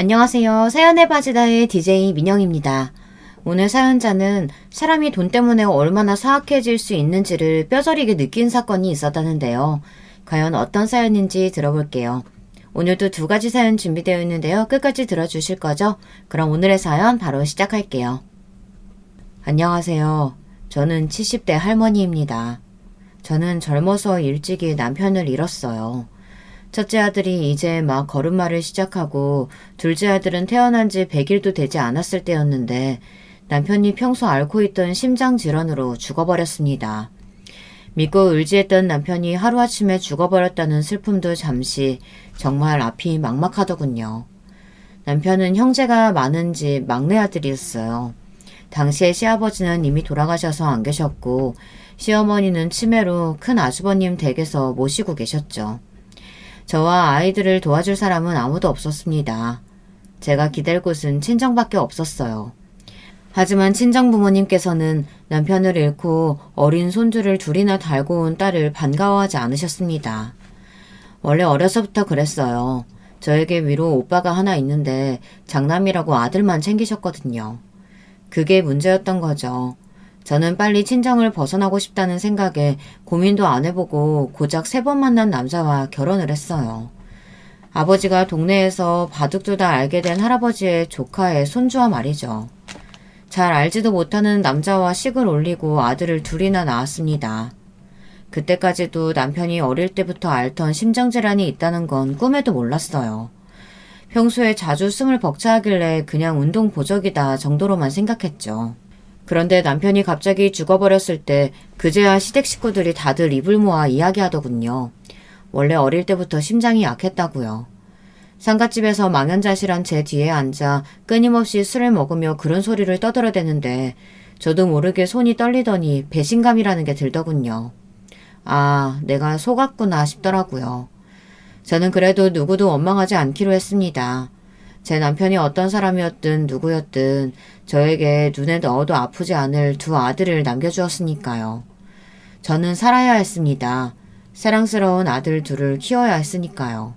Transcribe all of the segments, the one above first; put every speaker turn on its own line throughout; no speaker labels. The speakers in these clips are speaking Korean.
안녕하세요. 사연의 바지다의 DJ 민영입니다. 오늘 사연자는 사람이 돈 때문에 얼마나 사악해질 수 있는지를 뼈저리게 느낀 사건이 있었다는데요. 과연 어떤 사연인지 들어볼게요. 오늘도 두 가지 사연 준비되어 있는데요. 끝까지 들어주실 거죠? 그럼 오늘의 사연 바로 시작할게요. 안녕하세요. 저는 70대 할머니입니다. 저는 젊어서 일찍이 남편을 잃었어요. 첫째 아들이 이제 막 걸음마를 시작하고 둘째 아들은 태어난 지 100일도 되지 않았을 때였는데 남편이 평소 앓고 있던 심장질환으로 죽어버렸습니다. 믿고 의지했던 남편이 하루아침에 죽어버렸다는 슬픔도 잠시 정말 앞이 막막하더군요. 남편은 형제가 많은 집 막내 아들이었어요. 당시에 시아버지는 이미 돌아가셔서 안 계셨고 시어머니는 치매로 큰 아주버님 댁에서 모시고 계셨죠. 저와 아이들을 도와줄 사람은 아무도 없었습니다. 제가 기댈 곳은 친정밖에 없었어요. 하지만 친정 부모님께서는 남편을 잃고 어린 손주를 둘이나 달고 온 딸을 반가워하지 않으셨습니다. 원래 어려서부터 그랬어요. 저에게 위로 오빠가 하나 있는데 장남이라고 아들만 챙기셨거든요. 그게 문제였던 거죠. 저는 빨리 친정을 벗어나고 싶다는 생각에 고민도 안 해보고 고작 3번 만난 남자와 결혼을 했어요. 아버지가 동네에서 바둑두다 알게 된 할아버지의 조카의 손주와 말이죠. 잘 알지도 못하는 남자와 식을 올리고 아들을 둘이나 낳았습니다. 그때까지도 남편이 어릴 때부터 앓던 심장질환이 있다는 건 꿈에도 몰랐어요. 평소에 자주 숨을 벅차하길래 그냥 운동 보적이다 정도로만 생각했죠. 그런데 남편이 갑자기 죽어버렸을 때 그제야 시댁 식구들이 다들 입을 모아 이야기하더군요. 원래 어릴 때부터 심장이 약했다고요. 상갓집에서 망연자실한 제 뒤에 앉아 끊임없이 술을 먹으며 그런 소리를 떠들어대는데 저도 모르게 손이 떨리더니 배신감이라는 게 들더군요. 아, 내가 속았구나 싶더라고요. 저는 그래도 누구도 원망하지 않기로 했습니다. 제 남편이 어떤 사람이었든 누구였든 저에게 눈에 넣어도 아프지 않을 두 아들을 남겨주었으니까요. 저는 살아야 했습니다. 사랑스러운 아들 둘을 키워야 했으니까요.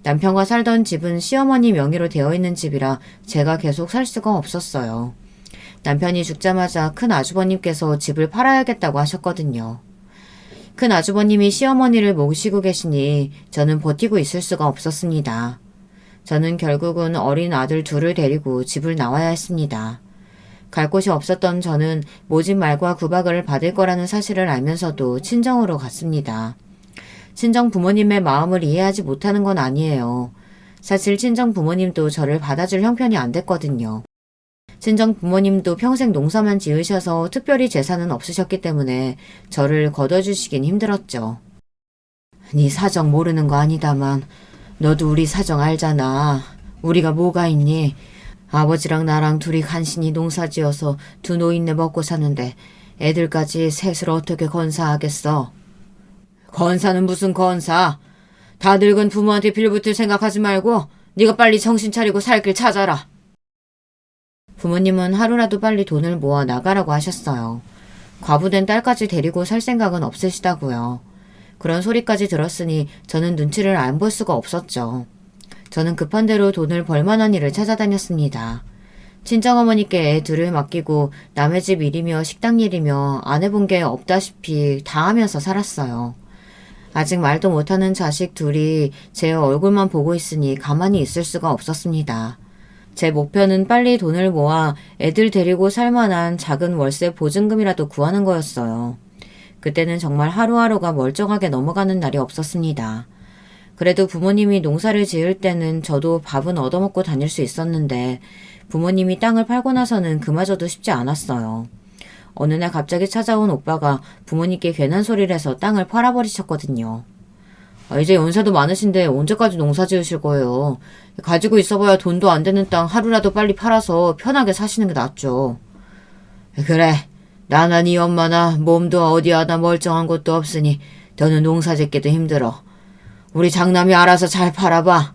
남편과 살던 집은 시어머니 명의로 되어 있는 집이라 제가 계속 살 수가 없었어요. 남편이 죽자마자 큰 아주버님께서 집을 팔아야겠다고 하셨거든요. 큰 아주버님이 시어머니를 모시고 계시니 저는 버티고 있을 수가 없었습니다. 저는 결국은 어린 아들 둘을 데리고 집을 나와야 했습니다. 갈 곳이 없었던 저는 모진 말과 구박을 받을 거라는 사실을 알면서도 친정으로 갔습니다. 친정 부모님의 마음을 이해하지 못하는 건 아니에요. 사실 친정 부모님도 저를 받아줄 형편이 안 됐거든요. 친정 부모님도 평생 농사만 지으셔서 특별히 재산은 없으셨기 때문에 저를 거둬주시긴 힘들었죠. 네 사정 모르는 거 아니다만 너도 우리 사정 알잖아. 우리가 뭐가 있니? 아버지랑 나랑 둘이 간신히 농사지어서 두 노인네 먹고 사는데 애들까지 셋을 어떻게 건사하겠어? 건사는 무슨 건사? 다 늙은 부모한테 빌붙을 생각하지 말고 네가 빨리 정신 차리고 살 길 찾아라. 부모님은 하루라도 빨리 돈을 모아 나가라고 하셨어요. 과부된 딸까지 데리고 살 생각은 없으시다고요. 그런 소리까지 들었으니 저는 눈치를 안 볼 수가 없었죠. 저는 급한 대로 돈을 벌 만한 일을 찾아다녔습니다. 친정어머니께 애 둘을 맡기고 남의 집 일이며 식당 일이며 안 해본 게 없다시피 다 하면서 살았어요. 아직 말도 못하는 자식 둘이 제 얼굴만 보고 있으니 가만히 있을 수가 없었습니다. 제 목표는 빨리 돈을 모아 애들 데리고 살 만한 작은 월세 보증금이라도 구하는 거였어요. 그때는 정말 하루하루가 멀쩡하게 넘어가는 날이 없었습니다. 그래도 부모님이 농사를 지을 때는 저도 밥은 얻어먹고 다닐 수 있었는데 부모님이 땅을 팔고 나서는 그마저도 쉽지 않았어요. 어느 날 갑자기 찾아온 오빠가 부모님께 괜한 소리를 해서 땅을 팔아버리셨거든요. 이제 연세도 많으신데 언제까지 농사 지으실 거예요. 가지고 있어봐야 돈도 안 되는 땅 하루라도 빨리 팔아서 편하게 사시는 게 낫죠. 그래. 나나 네 엄마나 몸도 어디 하나 멀쩡한 것도 없으니 너는 농사 짓기도 힘들어. 우리 장남이 알아서 잘 팔아봐.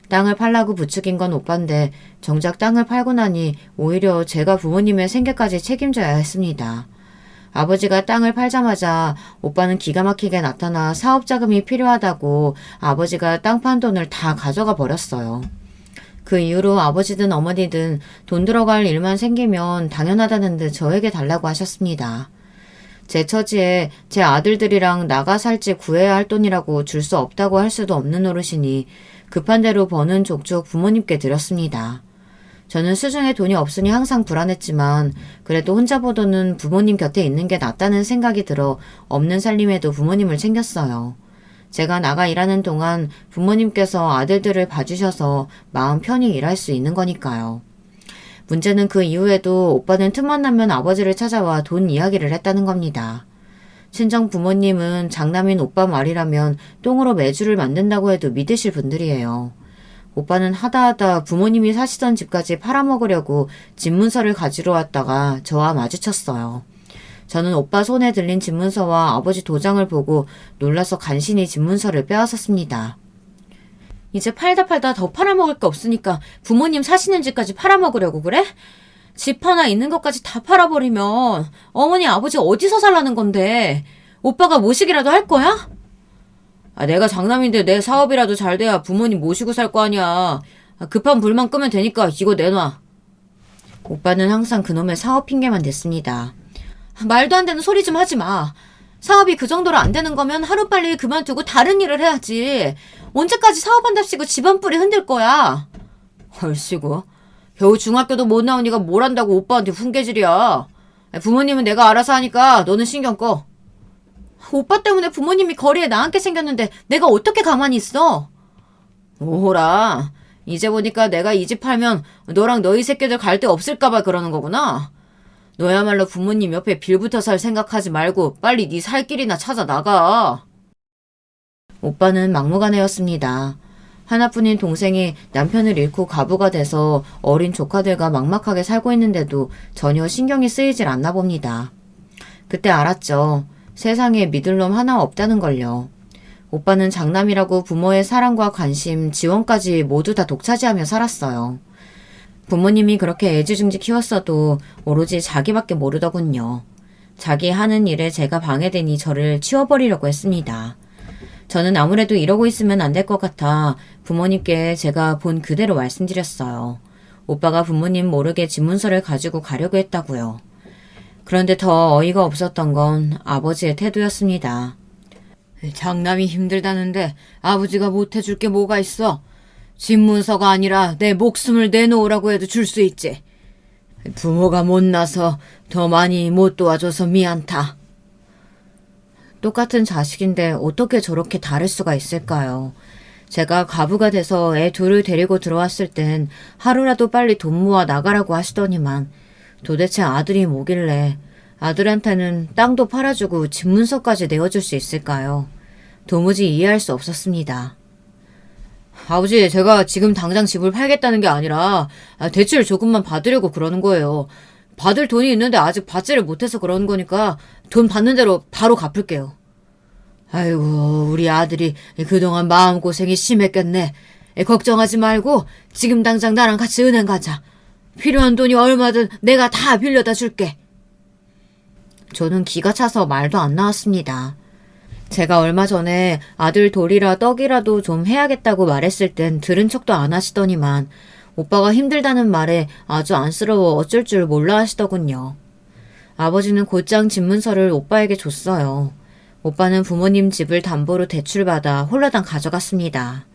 땅을 팔라고 부추긴 건 오빠인데 정작 땅을 팔고 나니 오히려 제가 부모님의 생계까지 책임져야 했습니다. 아버지가 땅을 팔자마자 오빠는 기가 막히게 나타나 사업 자금이 필요하다고 아버지가 땅 판 돈을 다 가져가 버렸어요. 그 이후로 아버지든 어머니든 돈 들어갈 일만 생기면 당연하다는 듯 저에게 달라고 하셨습니다. 제 처지에 제 아들들이랑 나가 살지 구해야 할 돈이라고 줄 수 없다고 할 수도 없는 노릇이니 급한 대로 버는 족족 부모님께 드렸습니다. 저는 수중에 돈이 없으니 항상 불안했지만 그래도 혼자 보더는 부모님 곁에 있는 게 낫다는 생각이 들어 없는 살림에도 부모님을 챙겼어요. 제가 나가 일하는 동안 부모님께서 아들들을 봐주셔서 마음 편히 일할 수 있는 거니까요. 문제는 그 이후에도 오빠는 틈만 나면 아버지를 찾아와 돈 이야기를 했다는 겁니다. 친정 부모님은 장남인 오빠 말이라면 똥으로 매주를 만든다고 해도 믿으실 분들이에요. 오빠는 하다하다 부모님이 사시던 집까지 팔아먹으려고 집문서를 가지러 왔다가 저와 마주쳤어요. 저는 오빠 손에 들린 집문서와 아버지 도장을 보고 놀라서 간신히 집문서를 빼앗았습니다. 이제 팔다 더 팔아먹을 게 없으니까 부모님 사시는 집까지 팔아먹으려고 그래? 집 하나 있는 것까지 다 팔아버리면 어머니 아버지 어디서 살라는 건데? 오빠가 모시기라도 할 거야? 내가 장남인데 내 사업이라도 잘 돼야 부모님 모시고 살 거 아니야. 급한 불만 끄면 되니까 이거 내놔. 오빠는 항상 그놈의 사업 핑계만 댔습니다. 말도 안 되는 소리 좀 하지 마. 사업이 그 정도로 안 되는 거면 하루빨리 그만두고 다른 일을 해야지. 언제까지 사업한답시고 집안뿌리 흔들 거야. 헐씨구. 겨우 중학교도 못 나오니까 뭘 한다고 오빠한테 훈계질이야. 부모님은 내가 알아서 하니까 너는 신경 꺼. 오빠 때문에 부모님이 거리에 나앉게 생겼는데 내가 어떻게 가만히 있어? 오호라. 이제 보니까 내가 이 집 팔면 너랑 너희 새끼들 갈 데 없을까봐 그러는 거구나. 너야말로 부모님 옆에 빌붙어 살 생각하지 말고 빨리 네 살 길이나 찾아 나가. 오빠는 막무가내였습니다. 하나뿐인 동생이 남편을 잃고 가부가 돼서 어린 조카들과 막막하게 살고 있는데도 전혀 신경이 쓰이질 않나 봅니다. 그때 알았죠. 세상에 믿을 놈 하나 없다는 걸요. 오빠는 장남이라고 부모의 사랑과 관심, 지원까지 모두 다 독차지하며 살았어요. 부모님이 그렇게 애지중지 키웠어도 오로지 자기밖에 모르더군요. 자기 하는 일에 제가 방해되니 저를 치워버리려고 했습니다. 저는 아무래도 이러고 있으면 안 될 것 같아 부모님께 제가 본 그대로 말씀드렸어요. 오빠가 부모님 모르게 집문서를 가지고 가려고 했다고요. 그런데 더 어이가 없었던 건 아버지의 태도였습니다. 장남이 힘들다는데 아버지가 못해줄 게 뭐가 있어? 집문서가 아니라 내 목숨을 내놓으라고 해도 줄 수 있지. 부모가 못나서 더 많이 못 도와줘서 미안타. 똑같은 자식인데 어떻게 저렇게 다를 수가 있을까요? 제가 가부가 돼서 애 둘을 데리고 들어왔을 땐 하루라도 빨리 돈 모아 나가라고 하시더니만 도대체 아들이 뭐길래 아들한테는 땅도 팔아주고 집문서까지 내어줄 수 있을까요? 도무지 이해할 수 없었습니다. 아버지, 제가 지금 당장 집을 팔겠다는 게 아니라 대출 조금만 받으려고 그러는 거예요. 받을 돈이 있는데 아직 받지를 못해서 그러는 거니까 돈 받는 대로 바로 갚을게요. 아이고, 우리 아들이 그동안 마음고생이 심했겠네. 걱정하지 말고 지금 당장 나랑 같이 은행 가자. 필요한 돈이 얼마든 내가 다 빌려다 줄게. 저는 기가 차서 말도 안 나왔습니다. 제가 얼마 전에 아들 돌이라 떡이라도 좀 해야겠다고 말했을 땐 들은 척도 안 하시더니만 오빠가 힘들다는 말에 아주 안쓰러워 어쩔 줄 몰라 하시더군요. 아버지는 곧장 집문서를 오빠에게 줬어요. 오빠는 부모님 집을 담보로 대출받아 홀라당 가져갔습니다.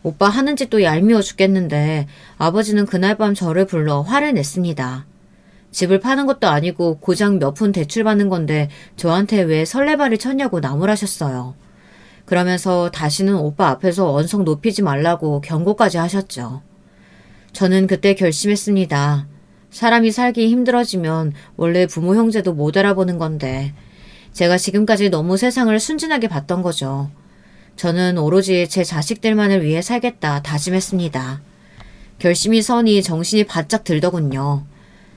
오빠 하는 짓도 얄미워 죽겠는데 아버지는 그날 밤 저를 불러 화를 냈습니다. 집을 파는 것도 아니고 고작 몇 푼 대출받는 건데 저한테 왜 설레발을 쳤냐고 나무라셨어요. 그러면서 다시는 오빠 앞에서 언성 높이지 말라고 경고까지 하셨죠. 저는 그때 결심했습니다. 사람이 살기 힘들어지면 원래 부모 형제도 못 알아보는 건데 제가 지금까지 너무 세상을 순진하게 봤던 거죠. 저는 오로지 제 자식들만을 위해 살겠다 다짐했습니다. 결심이 서니 정신이 바짝 들더군요.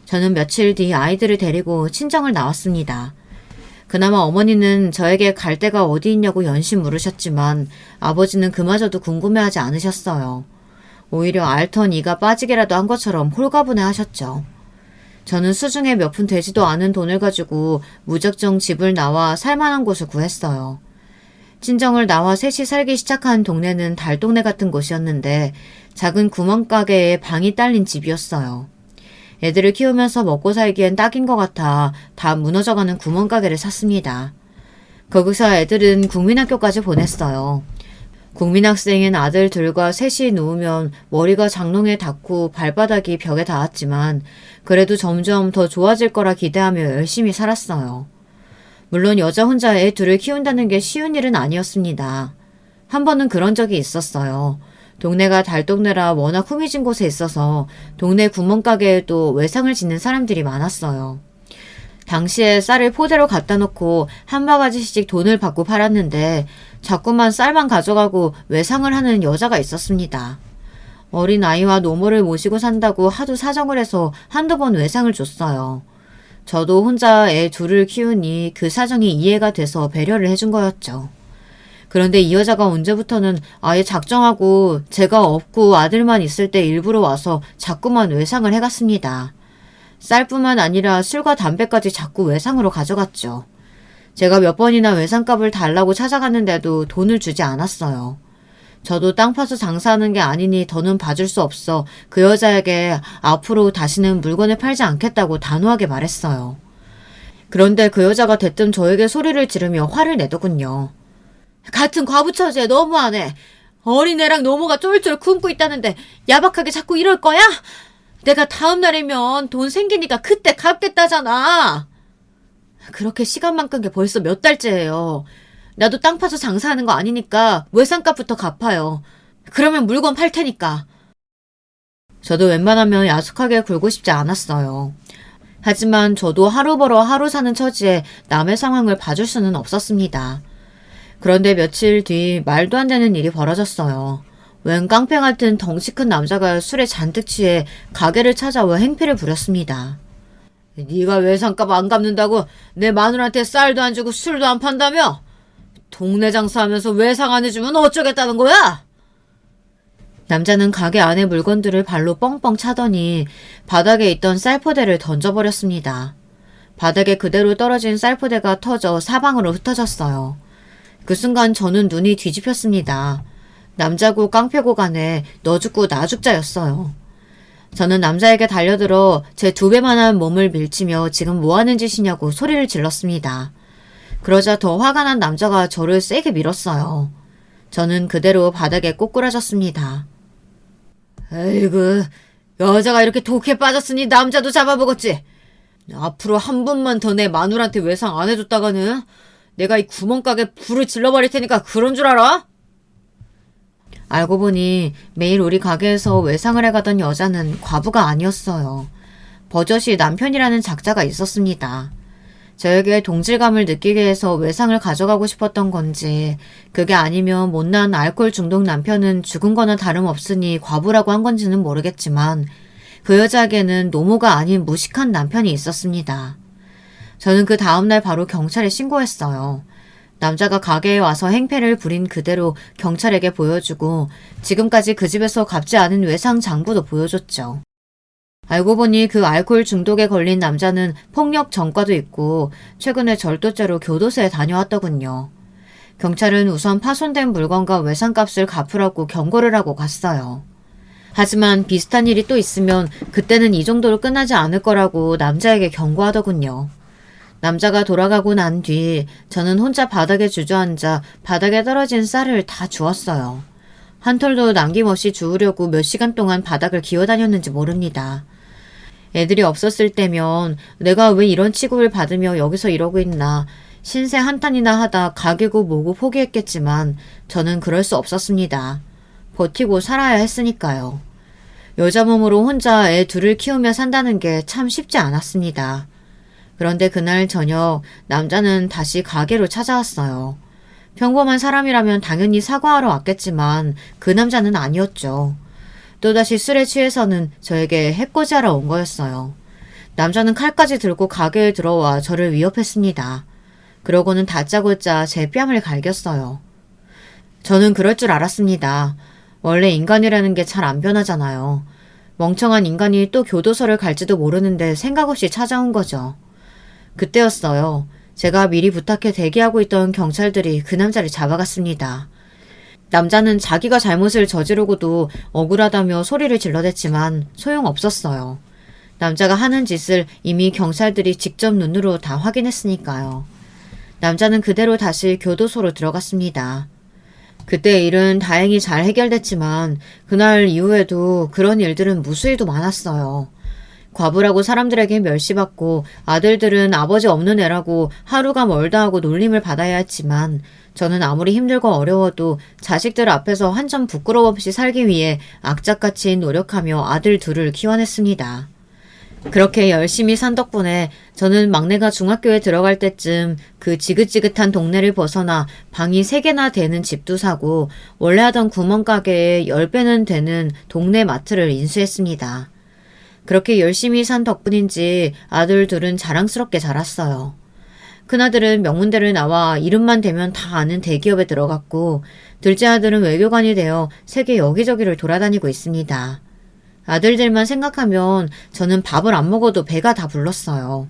저는 며칠 뒤 아이들을 데리고 친정을 나왔습니다. 그나마 어머니는 저에게 갈 데가 어디 있냐고 연신 물으셨지만 아버지는 그마저도 궁금해하지 않으셨어요. 오히려 앓던 이가 빠지게라도 한 것처럼 홀가분해 하셨죠. 저는 수중에 몇 푼 되지도 않은 돈을 가지고 무작정 집을 나와 살만한 곳을 구했어요. 친정을 나와 셋이 살기 시작한 동네는 달동네 같은 곳이었는데 작은 구멍가게에 방이 딸린 집이었어요. 애들을 키우면서 먹고 살기엔 딱인 것 같아 다 무너져가는 구멍가게를 샀습니다. 거기서 애들은 국민학교까지 보냈어요. 국민학생인 아들 둘과 셋이 누우면 머리가 장롱에 닿고 발바닥이 벽에 닿았지만 그래도 점점 더 좋아질 거라 기대하며 열심히 살았어요. 물론 여자 혼자 애 둘을 키운다는 게 쉬운 일은 아니었습니다. 한 번은 그런 적이 있었어요. 동네가 달동네라 워낙 후미진 곳에 있어서 동네 구멍가게에도 외상을 짓는 사람들이 많았어요. 당시에 쌀을 포대로 갖다 놓고 한 바가지씩 돈을 받고 팔았는데 자꾸만 쌀만 가져가고 외상을 하는 여자가 있었습니다. 어린 아이와 노모를 모시고 산다고 하도 사정을 해서 한두 번 외상을 줬어요. 저도 혼자 애 둘을 키우니 그 사정이 이해가 돼서 배려를 해준 거였죠. 그런데 이 여자가 언제부터는 아예 작정하고 제가 없고 아들만 있을 때 일부러 와서 자꾸만 외상을 해갔습니다. 쌀뿐만 아니라 술과 담배까지 자꾸 외상으로 가져갔죠. 제가 몇 번이나 외상값을 달라고 찾아갔는데도 돈을 주지 않았어요. 저도 땅 파서 장사하는 게 아니니 더는 봐줄 수 없어 그 여자에게 앞으로 다시는 물건을 팔지 않겠다고 단호하게 말했어요. 그런데 그 여자가 대뜸 저에게 소리를 지르며 화를 내더군요. 같은 과부 처지에 너무하네. 어린애랑 노모가 쫄쫄 굶고 있다는데 야박하게 자꾸 이럴 거야? 내가 다음 날이면 돈 생기니까 그때 갚겠다잖아. 그렇게 시간만 끈 게 벌써 몇 달째예요. 나도 땅 파서 장사하는 거 아니니까 외상값부터 갚아요. 그러면 물건 팔 테니까. 저도 웬만하면 야속하게 굴고 싶지 않았어요. 하지만 저도 하루 벌어 하루 사는 처지에 남의 상황을 봐줄 수는 없었습니다. 그런데 며칠 뒤 말도 안 되는 일이 벌어졌어요. 웬 깡패 같은 덩치 큰 남자가 술에 잔뜩 취해 가게를 찾아와 행패를 부렸습니다. 네가 외상값 안 갚는다고 내 마누라한테 쌀도 안 주고 술도 안 판다며? 동네 장사하면서 외상 안 해주면 어쩌겠다는 거야? 남자는 가게 안의 물건들을 발로 뻥뻥 차더니 바닥에 있던 쌀포대를 던져버렸습니다. 바닥에 그대로 떨어진 쌀포대가 터져 사방으로 흩어졌어요. 그 순간 저는 눈이 뒤집혔습니다. 남자고 깡패고 간에 너 죽고 나 죽자였어요. 저는 남자에게 달려들어 제 2배만한 몸을 밀치며 지금 뭐하는 짓이냐고 소리를 질렀습니다. 그러자 더 화가 난 남자가 저를 세게 밀었어요. 저는 그대로 바닥에 꼬꾸라졌습니다. 에이구, 여자가 이렇게 독해 빠졌으니 남자도 잡아먹었지. 앞으로 한 번만 더 내 마누라한테 외상 안 해줬다가는 내가 이 구멍가게 불을 질러버릴 테니까 그런 줄 알아? 알고 보니 매일 우리 가게에서 외상을 해가던 여자는 과부가 아니었어요. 버젓이 남편이라는 작자가 있었습니다. 저에게 동질감을 느끼게 해서 외상을 가져가고 싶었던 건지 그게 아니면 못난 알코올 중독 남편은 죽은 거나 다름없으니 과부라고 한 건지는 모르겠지만 그 여자에게는 노모가 아닌 무식한 남편이 있었습니다. 저는 그 다음날 바로 경찰에 신고했어요. 남자가 가게에 와서 행패를 부린 그대로 경찰에게 보여주고 지금까지 그 집에서 갚지 않은 외상 장부도 보여줬죠. 알고 보니 그 알코올 중독에 걸린 남자는 폭력 전과도 있고 최근에 절도죄로 교도소에 다녀왔더군요. 경찰은 우선 파손된 물건과 외상값을 갚으라고 경고를 하고 갔어요. 하지만 비슷한 일이 또 있으면 그때는 이 정도로 끝나지 않을 거라고 남자에게 경고하더군요. 남자가 돌아가고 난 뒤 저는 혼자 바닥에 주저앉아 바닥에 떨어진 쌀을 다 주웠어요. 한 톨도 남김없이 주우려고 몇 시간 동안 바닥을 기어다녔는지 모릅니다. 애들이 없었을 때면 내가 왜 이런 취급을 받으며 여기서 이러고 있나 신세 한탄이나 하다 가게고 뭐고 포기했겠지만 저는 그럴 수 없었습니다. 버티고 살아야 했으니까요. 여자 몸으로 혼자 애 둘을 키우며 산다는 게 참 쉽지 않았습니다. 그런데 그날 저녁 남자는 다시 가게로 찾아왔어요. 평범한 사람이라면 당연히 사과하러 왔겠지만 그 남자는 아니었죠. 또다시 술에 취해서는 저에게 해코지하러 온 거였어요. 남자는 칼까지 들고 가게에 들어와 저를 위협했습니다. 그러고는 다짜고짜 제 뺨을 갈겼어요. 저는 그럴 줄 알았습니다. 원래 인간이라는 게 잘 안 변하잖아요. 멍청한 인간이 또 교도소를 갈지도 모르는데 생각 없이 찾아온 거죠. 그때였어요. 제가 미리 부탁해 대기하고 있던 경찰들이 그 남자를 잡아갔습니다. 남자는 자기가 잘못을 저지르고도 억울하다며 소리를 질러댔지만 소용없었어요. 남자가 하는 짓을 이미 경찰들이 직접 눈으로 다 확인했으니까요. 남자는 그대로 다시 교도소로 들어갔습니다. 그때 일은 다행히 잘 해결됐지만 그날 이후에도 그런 일들은 무수히도 많았어요. 과부라고 사람들에게 멸시받고 아들들은 아버지 없는 애라고 하루가 멀다 하고 놀림을 받아야 했지만 저는 아무리 힘들고 어려워도 자식들 앞에서 한 점 부끄러움 없이 살기 위해 악착같이 노력하며 아들 둘을 키워냈습니다. 그렇게 열심히 산 덕분에 저는 막내가 중학교에 들어갈 때쯤 그 지긋지긋한 동네를 벗어나 방이 3개나 되는 집도 사고 원래 하던 구멍가게에 10배는 되는 동네 마트를 인수했습니다. 그렇게 열심히 산 덕분인지 아들 둘은 자랑스럽게 자랐어요. 큰아들은 명문대를 나와 이름만 대면 다 아는 대기업에 들어갔고 둘째 아들은 외교관이 되어 세계 여기저기를 돌아다니고 있습니다. 아들들만 생각하면 저는 밥을 안 먹어도 배가 다 불렀어요.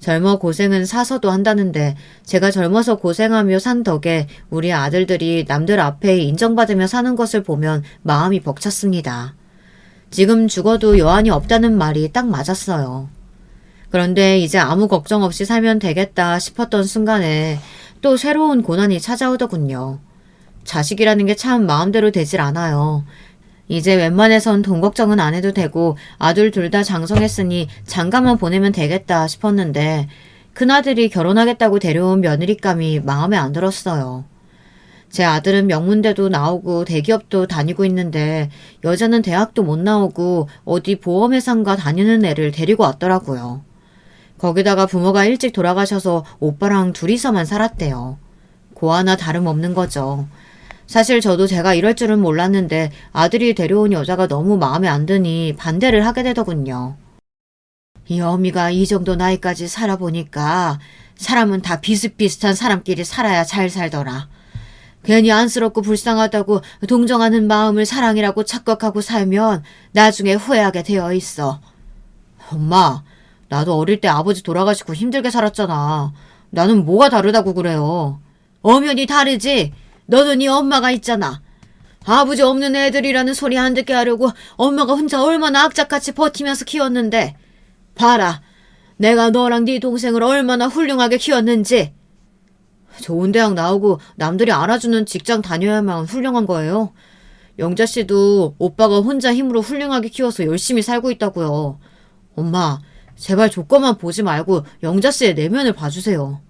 젊어 고생은 사서도 한다는데 제가 젊어서 고생하며 산 덕에 우리 아들들이 남들 앞에 인정받으며 사는 것을 보면 마음이 벅찼습니다. 지금 죽어도 여한이 없다는 말이 딱 맞았어요. 그런데 이제 아무 걱정 없이 살면 되겠다 싶었던 순간에 또 새로운 고난이 찾아오더군요. 자식이라는 게 참 마음대로 되질 않아요. 이제 웬만해선 돈 걱정은 안 해도 되고 아들 둘 다 장성했으니 장가만 보내면 되겠다 싶었는데 큰아들이 결혼하겠다고 데려온 며느리감이 마음에 안 들었어요. 제 아들은 명문대도 나오고 대기업도 다니고 있는데 여자는 대학도 못 나오고 어디 보험회사인가 다니는 애를 데리고 왔더라고요. 거기다가 부모가 일찍 돌아가셔서 오빠랑 둘이서만 살았대요. 고아나 다름없는 거죠. 사실 저도 제가 이럴 줄은 몰랐는데 아들이 데려온 여자가 너무 마음에 안 드니 반대를 하게 되더군요. 이 어미가 이 정도 나이까지 살아보니까 사람은 다 비슷비슷한 사람끼리 살아야 잘 살더라. 괜히 안쓰럽고 불쌍하다고 동정하는 마음을 사랑이라고 착각하고 살면 나중에 후회하게 되어 있어. 엄마, 나도 어릴 때 아버지 돌아가시고 힘들게 살았잖아. 나는 뭐가 다르다고 그래요. 엄연히 다르지. 너는 네 엄마가 있잖아. 아버지 없는 애들이라는 소리 안 듣게 하려고 엄마가 혼자 얼마나 악착같이 버티면서 키웠는데. 봐라. 내가 너랑 네 동생을 얼마나 훌륭하게 키웠는지. 좋은 대학 나오고 남들이 알아주는 직장 다녀야만 훌륭한 거예요. 영자 씨도 오빠가 혼자 힘으로 훌륭하게 키워서 열심히 살고 있다고요. 엄마, 제발 조건만 보지 말고 영자 씨의 내면을 봐주세요.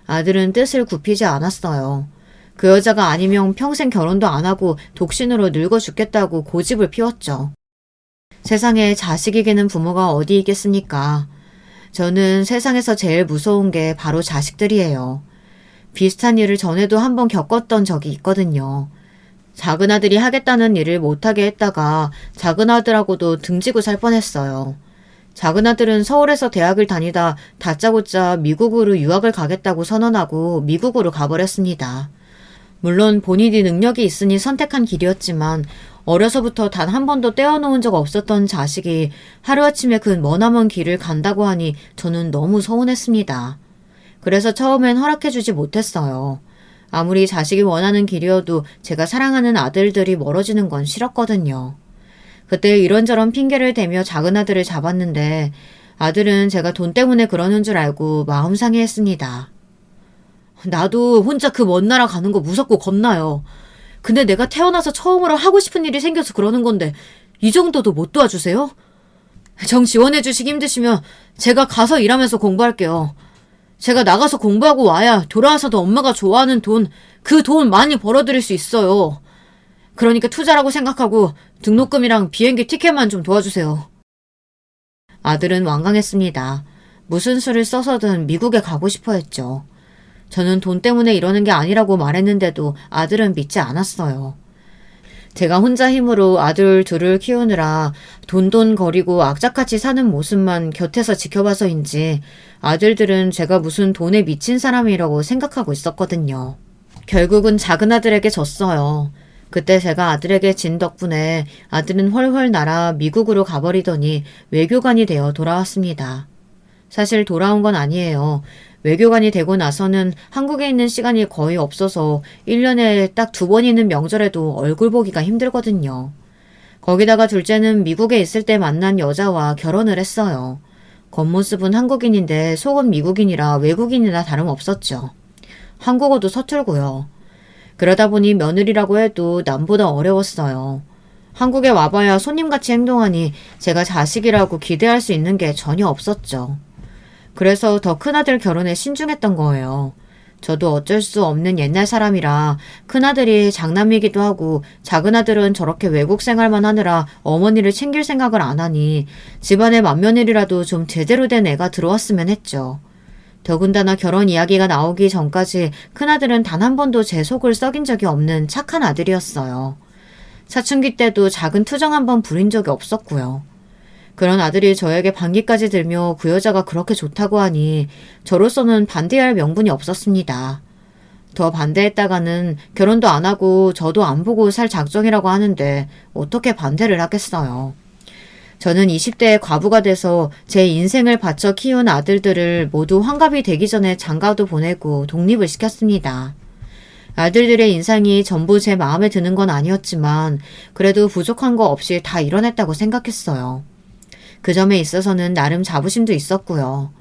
아들은 뜻을 굽히지 않았어요. 그 여자가 아니면 평생 결혼도 안 하고 독신으로 늙어 죽겠다고 고집을 피웠죠. 세상에 자식이 기는 부모가 어디 있겠습니까? 저는 세상에서 제일 무서운 게 바로 자식들이에요. 비슷한 일을 전에도 한번 겪었던 적이 있거든요. 작은 아들이 하겠다는 일을 못하게 했다가 작은 아들하고도 등지고 살 뻔했어요. 작은 아들은 서울에서 대학을 다니다 다짜고짜 미국으로 유학을 가겠다고 선언하고 미국으로 가버렸습니다. 물론 본인이 능력이 있으니 선택한 길이었지만 어려서부터 단 한 번도 떼어놓은 적 없었던 자식이 하루아침에 그 머나먼 길을 간다고 하니 저는 너무 서운했습니다. 그래서 처음엔 허락해주지 못했어요. 아무리 자식이 원하는 길이어도 제가 사랑하는 아들들이 멀어지는 건 싫었거든요. 그때 이런저런 핑계를 대며 작은 아들을 잡았는데 아들은 제가 돈 때문에 그러는 줄 알고 마음 상해했습니다. 나도 혼자 그 먼 나라 가는 거 무섭고 겁나요. 근데 내가 태어나서 처음으로 하고 싶은 일이 생겨서 그러는 건데 이 정도도 못 도와주세요? 정 지원해 주시기 힘드시면 제가 가서 일하면서 공부할게요. 제가 나가서 공부하고 와야 돌아와서도 엄마가 좋아하는 돈, 그 돈 많이 벌어들일 수 있어요. 그러니까 투자라고 생각하고 등록금이랑 비행기 티켓만 좀 도와주세요. 아들은 완강했습니다. 무슨 수를 써서든 미국에 가고 싶어 했죠. 저는 돈 때문에 이러는 게 아니라고 말했는데도 아들은 믿지 않았어요. 제가 혼자 힘으로 아들 둘을 키우느라 돈돈거리고 악착같이 사는 모습만 곁에서 지켜봐서인지 아들들은 제가 무슨 돈에 미친 사람이라고 생각하고 있었거든요. 결국은 작은 아들에게 졌어요. 그때 제가 아들에게 진 덕분에 아들은 훨훨 날아 미국으로 가버리더니 외교관이 되어 돌아왔습니다. 사실 돌아온 건 아니에요. 외교관이 되고 나서는 한국에 있는 시간이 거의 없어서 1년에 딱 2번 있는 명절에도 얼굴 보기가 힘들거든요. 거기다가 둘째는 미국에 있을 때 만난 여자와 결혼을 했어요. 겉모습은 한국인인데 속은 미국인이라 외국인이나 다름없었죠. 한국어도 서툴고요. 그러다 보니 며느리라고 해도 남보다 어려웠어요. 한국에 와봐야 손님같이 행동하니 제가 자식이라고 기대할 수 있는 게 전혀 없었죠. 그래서 더 큰아들 결혼에 신중했던 거예요. 저도 어쩔 수 없는 옛날 사람이라 큰아들이 장남이기도 하고 작은아들은 저렇게 외국 생활만 하느라 어머니를 챙길 생각을 안 하니 집안에 맏며느리라도 좀 제대로 된 애가 들어왔으면 했죠. 더군다나 결혼 이야기가 나오기 전까지 큰아들은 단 한 번도 제 속을 썩인 적이 없는 착한 아들이었어요. 사춘기 때도 작은 투정 한 번 부린 적이 없었고요. 그런 아들이 저에게 반기까지 들며 그 여자가 그렇게 좋다고 하니 저로서는 반대할 명분이 없었습니다. 더 반대했다가는 결혼도 안 하고 저도 안 보고 살 작정이라고 하는데 어떻게 반대를 하겠어요. 저는 20대에 과부가 돼서 제 인생을 바쳐 키운 아들들을 모두 환갑이 되기 전에 장가도 보내고 독립을 시켰습니다. 아들들의 인상이 전부 제 마음에 드는 건 아니었지만 그래도 부족한 거 없이 다 이뤄냈다고 생각했어요. 그 점에 있어서는 나름 자부심도 있었고요.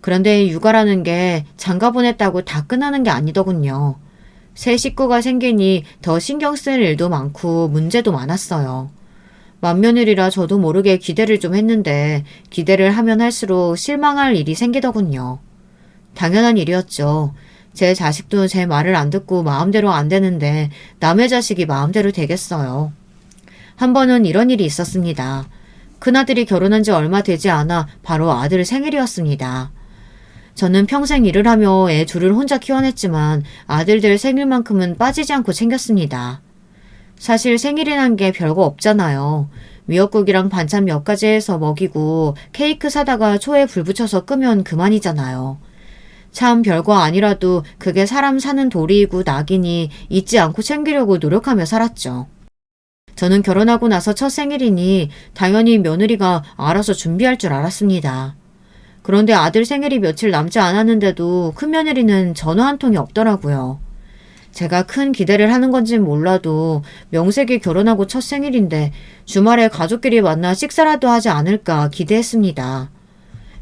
그런데 육아라는 게 장가 보냈다고 다 끝나는 게 아니더군요. 새 식구가 생기니 더 신경 쓸 일도 많고 문제도 많았어요. 맏며느리라 저도 모르게 기대를 좀 했는데 기대를 하면 할수록 실망할 일이 생기더군요. 당연한 일이었죠. 제 자식도 제 말을 안 듣고 마음대로 안 되는데 남의 자식이 마음대로 되겠어요. 한 번은 이런 일이 있었습니다. 큰아들이 결혼한 지 얼마 되지 않아 바로 아들 생일이었습니다. 저는 평생 일을 하며 애 둘을 혼자 키워냈지만 아들들 생일만큼은 빠지지 않고 챙겼습니다. 사실 생일이란 게 별거 없잖아요. 미역국이랑 반찬 몇 가지 해서 먹이고 케이크 사다가 초에 불 붙여서 끄면 그만이잖아요. 참 별거 아니라도 그게 사람 사는 도리이고 낙이니 잊지 않고 챙기려고 노력하며 살았죠. 저는 결혼하고 나서 첫 생일이니 당연히 며느리가 알아서 준비할 줄 알았습니다. 그런데 아들 생일이 며칠 남지 않았는데도 큰며느리는 전화 한 통이 없더라고요. 제가 큰 기대를 하는 건진 몰라도 명색이 결혼하고 첫 생일인데 주말에 가족끼리 만나 식사라도 하지 않을까 기대했습니다.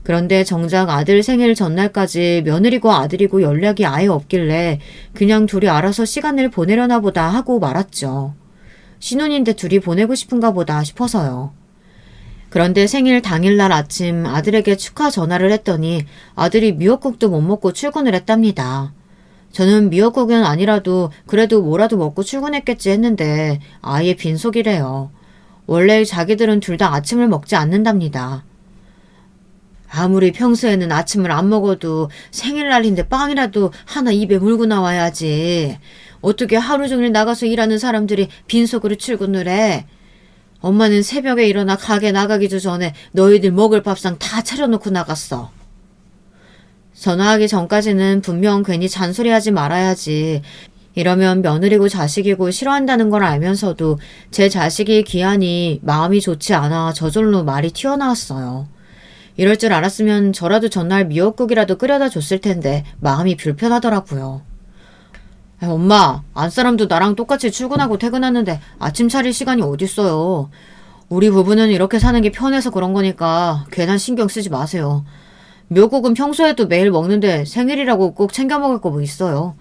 그런데 정작 아들 생일 전날까지 며느리고 아들이고 연락이 아예 없길래 그냥 둘이 알아서 시간을 보내려나 보다 하고 말았죠. 신혼인데 둘이 보내고 싶은가 보다 싶어서요. 그런데 생일 당일날 아침 아들에게 축하 전화를 했더니 아들이 미역국도 못 먹고 출근을 했답니다. 저는 미역국은 아니라도 그래도 뭐라도 먹고 출근했겠지 했는데 아예 빈속이래요. 원래 자기들은 둘 다 아침을 먹지 않는답니다. 아무리 평소에는 아침을 안 먹어도 생일날인데 빵이라도 하나 입에 물고 나와야지. 어떻게 하루 종일 나가서 일하는 사람들이 빈속으로 출근을 해? 엄마는 새벽에 일어나 가게 나가기도 전에 너희들 먹을 밥상 다 차려놓고 나갔어. 전화하기 전까지는 분명 괜히 잔소리하지 말아야지. 이러면 며느리고 자식이고 싫어한다는 걸 알면서도 제 자식이 귀하니 마음이 좋지 않아 저절로 말이 튀어나왔어요. 이럴 줄 알았으면 저라도 전날 미역국이라도 끓여다 줬을 텐데 마음이 불편하더라고요. 엄마, 안사람도 나랑 똑같이 출근하고 퇴근하는데 아침 차릴 시간이 어딨어요. 우리 부부는 이렇게 사는 게 편해서 그런 거니까 괜한 신경 쓰지 마세요. 미역국은 평소에도 매일 먹는데 생일이라고 꼭 챙겨 먹을 거 뭐 있어요.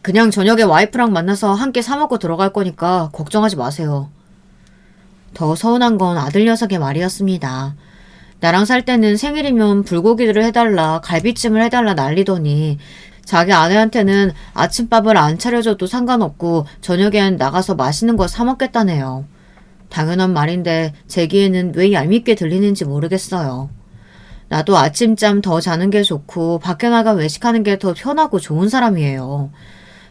그냥 저녁에 와이프랑 만나서 함께 사 먹고 들어갈 거니까 걱정하지 마세요. 더 서운한 건 아들 녀석의 말이었습니다. 나랑 살 때는 생일이면 불고기를 해달라, 갈비찜을 해달라 난리더니 자기 아내한테는 아침밥을 안 차려줘도 상관없고 저녁엔 나가서 맛있는 거 사 먹겠다네요. 당연한 말인데 제 귀에는 왜 얄밉게 들리는지 모르겠어요. 나도 아침잠 더 자는 게 좋고 밖에 나가 외식하는 게 더 편하고 좋은 사람이에요.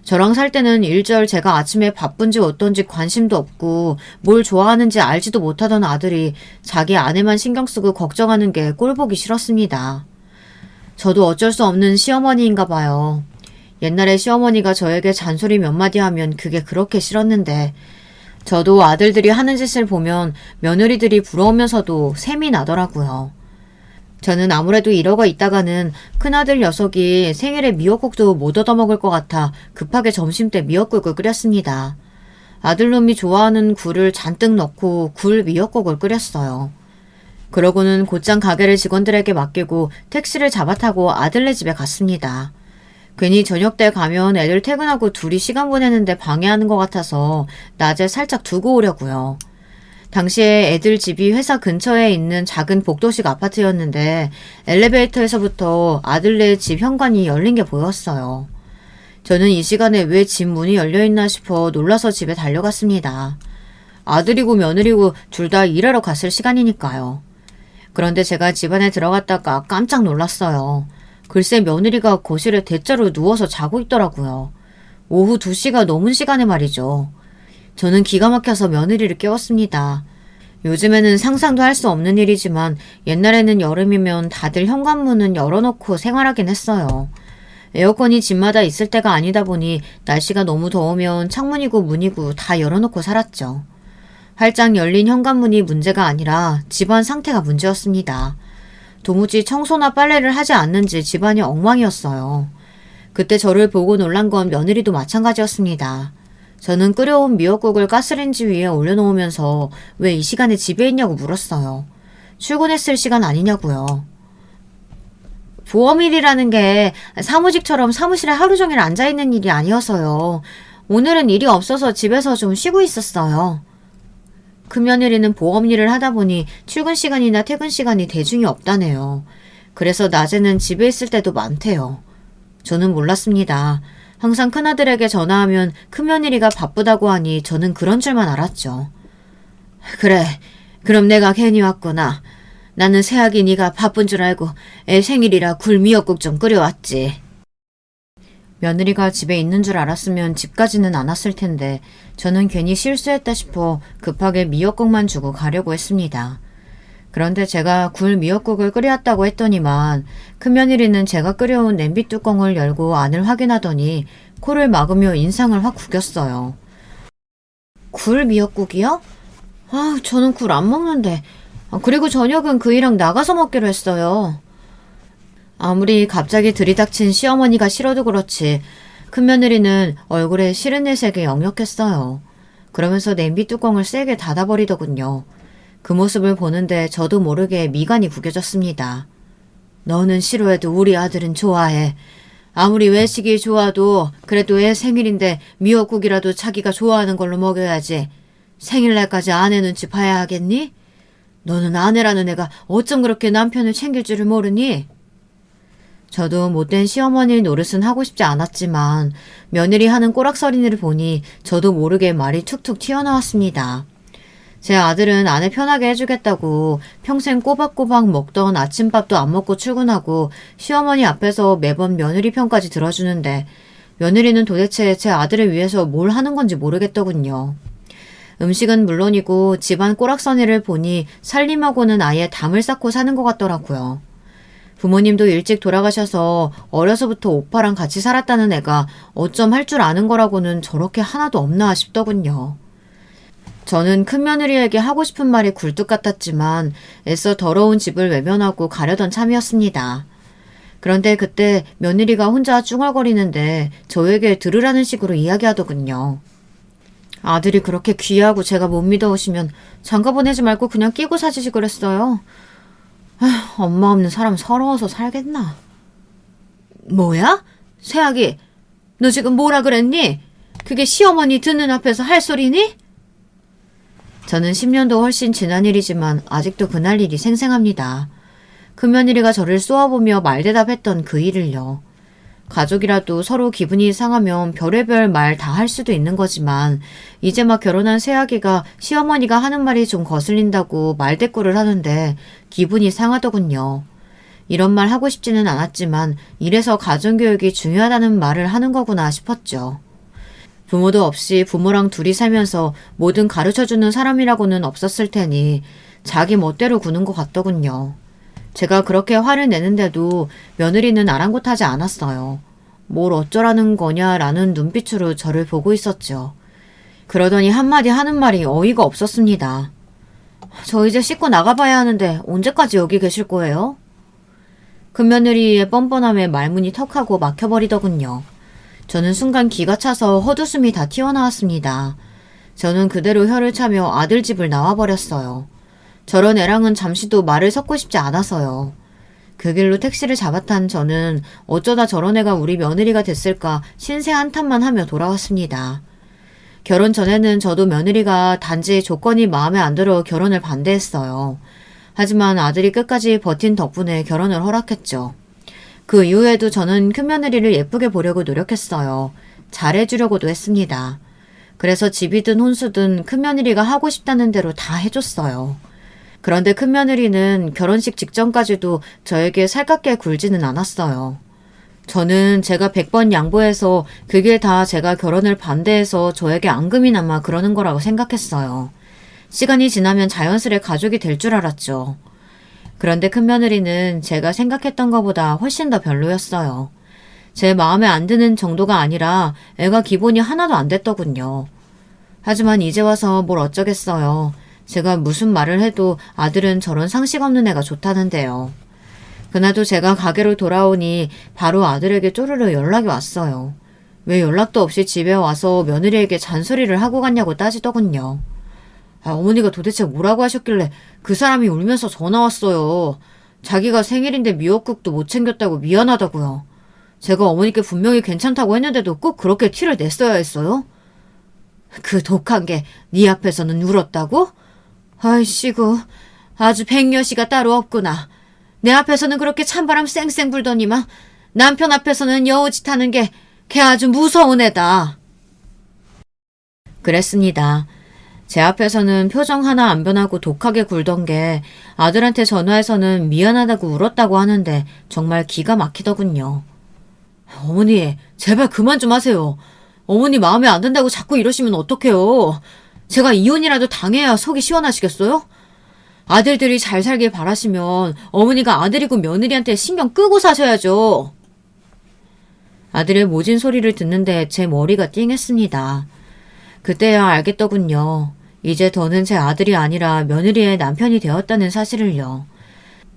저랑 살 때는 일절 제가 아침에 바쁜지 어떤지 관심도 없고 뭘 좋아하는지 알지도 못하던 아들이 자기 아내만 신경 쓰고 걱정하는 게 꼴보기 싫었습니다. 저도 어쩔 수 없는 시어머니인가 봐요. 옛날에 시어머니가 저에게 잔소리 몇 마디 하면 그게 그렇게 싫었는데 저도 아들들이 하는 짓을 보면 며느리들이 부러우면서도 셈이 나더라고요. 저는 아무래도 이러고 있다가는 큰아들 녀석이 생일에 미역국도 못 얻어먹을 것 같아 급하게 점심때 미역국을 끓였습니다. 아들놈이 좋아하는 굴을 잔뜩 넣고 굴 미역국을 끓였어요. 그러고는 곧장 가게를 직원들에게 맡기고 택시를 잡아타고 아들네 집에 갔습니다. 괜히 저녁 때 가면 애들 퇴근하고 둘이 시간 보내는데 방해하는 것 같아서 낮에 살짝 두고 오려고요. 당시에 애들 집이 회사 근처에 있는 작은 복도식 아파트였는데 엘리베이터에서부터 아들네 집 현관이 열린 게 보였어요. 저는 이 시간에 왜 집 문이 열려있나 싶어 놀라서 집에 달려갔습니다. 아들이고 며느리고 둘 다 일하러 갔을 시간이니까요. 그런데 제가 집 안에 들어갔다가 깜짝 놀랐어요. 글쎄 며느리가 거실에 대자로 누워서 자고 있더라고요. 오후 2시가 넘은 시간에 말이죠. 저는 기가 막혀서 며느리를 깨웠습니다. 요즘에는 상상도 할 수 없는 일이지만 옛날에는 여름이면 다들 현관문은 열어놓고 생활하긴 했어요. 에어컨이 집마다 있을 때가 아니다 보니 날씨가 너무 더우면 창문이고 문이고 다 열어놓고 살았죠. 활짝 열린 현관문이 문제가 아니라 집안 상태가 문제였습니다. 도무지 청소나 빨래를 하지 않는지 집안이 엉망이었어요. 그때 저를 보고 놀란 건 며느리도 마찬가지였습니다. 저는 끓여온 미역국을 가스레인지 위에 올려놓으면서 왜 이 시간에 집에 있냐고 물었어요. 출근했을 시간 아니냐고요. 보험일이라는 게 사무직처럼 사무실에 하루 종일 앉아있는 일이 아니어서요. 오늘은 일이 없어서 집에서 좀 쉬고 있었어요. 금며느리는 보험일을 하다 보니 출근 시간이나 퇴근 시간이 대중이 없다네요. 그래서 낮에는 집에 있을 때도 많대요. 저는 몰랐습니다. 항상 큰아들에게 전화하면 큰며느리가 바쁘다고 하니 저는 그런 줄만 알았죠. 그래, 그럼 내가 괜히 왔구나. 나는 새아기 네가 바쁜 줄 알고 애 생일이라 굴 미역국 좀 끓여왔지. 며느리가 집에 있는 줄 알았으면 집까지는 안 왔을 텐데 저는 괜히 실수했다 싶어 급하게 미역국만 주고 가려고 했습니다. 그런데 제가 굴 미역국을 끓여왔다고 했더니만 큰며느리는 제가 끓여온 냄비 뚜껑을 열고 안을 확인하더니 코를 막으며 인상을 확 구겼어요. 굴 미역국이요? 아, 저는 굴 안 먹는데. 그리고 저녁은 그이랑 나가서 먹기로 했어요. 아무리 갑자기 들이닥친 시어머니가 싫어도 그렇지 큰며느리는 얼굴에 싫은 내색이 역력했어요. 그러면서 냄비 뚜껑을 세게 닫아버리더군요. 그 모습을 보는데 저도 모르게 미간이 구겨졌습니다. 너는 싫어해도 우리 아들은 좋아해. 아무리 외식이 좋아도 그래도 애 생일인데 미역국이라도 자기가 좋아하는 걸로 먹여야지. 생일날까지 아내 눈치 봐야 하겠니? 너는 아내라는 애가 어쩜 그렇게 남편을 챙길 줄을 모르니? 저도 못된 시어머니 노릇은 하고 싶지 않았지만 며느리 하는 꼬락서리를 보니 저도 모르게 말이 툭툭 튀어나왔습니다. 제 아들은 아내 편하게 해주겠다고 평생 꼬박꼬박 먹던 아침밥도 안 먹고 출근하고 시어머니 앞에서 매번 며느리 편까지 들어주는데 며느리는 도대체 제 아들을 위해서 뭘 하는 건지 모르겠더군요. 음식은 물론이고 집안 꼬락서니를 보니 살림하고는 아예 담을 쌓고 사는 것 같더라고요. 부모님도 일찍 돌아가셔서 어려서부터 오빠랑 같이 살았다는 애가 어쩜 할 줄 아는 거라고는 저렇게 하나도 없나 싶더군요. 저는 큰며느리에게 하고 싶은 말이 굴뚝 같았지만 애써 더러운 집을 외면하고 가려던 참이었습니다. 그런데 그때 며느리가 혼자 쭝얼거리는데 저에게 들으라는 식으로 이야기하더군요. 아들이 그렇게 귀하고 제가 못 믿어오시면 장가 보내지 말고 그냥 끼고 사시지 그랬어요. 아휴, 엄마 없는 사람 서러워서 살겠나. 뭐야? 새아기, 너 지금 뭐라 그랬니? 그게 시어머니 듣는 앞에서 할 소리니? 저는 10년도 훨씬 지난 일이지만 아직도 그날 일이 생생합니다. 큰며느리가 저를 쏘아보며 말대답했던 그 일을요. 가족이라도 서로 기분이 상하면 별의별 말 다 할 수도 있는 거지만 이제 막 결혼한 새아기가 시어머니가 하는 말이 좀 거슬린다고 말대꾸를 하는데 기분이 상하더군요. 이런 말 하고 싶지는 않았지만 이래서 가정교육이 중요하다는 말을 하는 거구나 싶었죠. 부모도 없이 부모랑 둘이 살면서 뭐든 가르쳐주는 사람이라고는 없었을 테니 자기 멋대로 구는 것 같더군요. 제가 그렇게 화를 내는데도 며느리는 아랑곳하지 않았어요. 뭘 어쩌라는 거냐라는 눈빛으로 저를 보고 있었죠. 그러더니 한마디 하는 말이 어이가 없었습니다. 저 이제 씻고 나가봐야 하는데 언제까지 여기 계실 거예요? 큰며느리의 뻔뻔함에 말문이 턱하고 막혀버리더군요. 저는 순간 기가 차서 헛웃음이 다 튀어나왔습니다. 저는 그대로 혀를 차며 아들 집을 나와버렸어요. 저런 애랑은 잠시도 말을 섞고 싶지 않아서요. 그 길로 택시를 잡아탄 저는 어쩌다 저런 애가 우리 며느리가 됐을까 신세 한탄만 하며 돌아왔습니다. 결혼 전에는 저도 며느리가 단지 조건이 마음에 안 들어 결혼을 반대했어요. 하지만 아들이 끝까지 버틴 덕분에 결혼을 허락했죠. 그 이후에도 저는 큰며느리를 예쁘게 보려고 노력했어요. 잘해주려고도 했습니다. 그래서 집이든 혼수든 큰며느리가 하고 싶다는 대로 다 해줬어요. 그런데 큰며느리는 결혼식 직전까지도 저에게 살갑게 굴지는 않았어요. 저는 제가 100번 양보해서 그게 다 제가 결혼을 반대해서 저에게 앙금이 남아 그러는 거라고 생각했어요. 시간이 지나면 자연스레 가족이 될 줄 알았죠. 그런데 큰며느리는 제가 생각했던 것보다 훨씬 더 별로였어요. 제 마음에 안 드는 정도가 아니라 애가 기본이 하나도 안 됐더군요. 하지만 이제 와서 뭘 어쩌겠어요. 제가 무슨 말을 해도 아들은 저런 상식 없는 애가 좋다는데요. 그날도 제가 가게로 돌아오니 바로 아들에게 쪼르르 연락이 왔어요. 왜 연락도 없이 집에 와서 며느리에게 잔소리를 하고 갔냐고 따지더군요. 어머니가 도대체 뭐라고 하셨길래 그 사람이 울면서 전화 왔어요. 자기가 생일인데 미역국도 못 챙겼다고 미안하다고요. 제가 어머니께 분명히 괜찮다고 했는데도 꼭 그렇게 티를 냈어야 했어요? 그 독한 게 네 앞에서는 울었다고? 아이씨구, 아주 백녀시가 따로 없구나. 내 앞에서는 그렇게 찬바람 쌩쌩 불더니만 남편 앞에서는 여우짓 하는 게 걔 아주 무서운 애다. 그랬습니다. 제 앞에서는 표정 하나 안 변하고 독하게 굴던 게 아들한테 전화해서는 미안하다고 울었다고 하는데 정말 기가 막히더군요. 어머니, 제발 그만 좀 하세요. 어머니 마음에 안 든다고 자꾸 이러시면 어떡해요. 제가 이혼이라도 당해야 속이 시원하시겠어요? 아들들이 잘 살길 바라시면 어머니가 아들이고 며느리한테 신경 끄고 사셔야죠. 아들의 모진 소리를 듣는데 제 머리가 띵했습니다. 그때야 알겠더군요. 이제 더는 제 아들이 아니라 며느리의 남편이 되었다는 사실을요.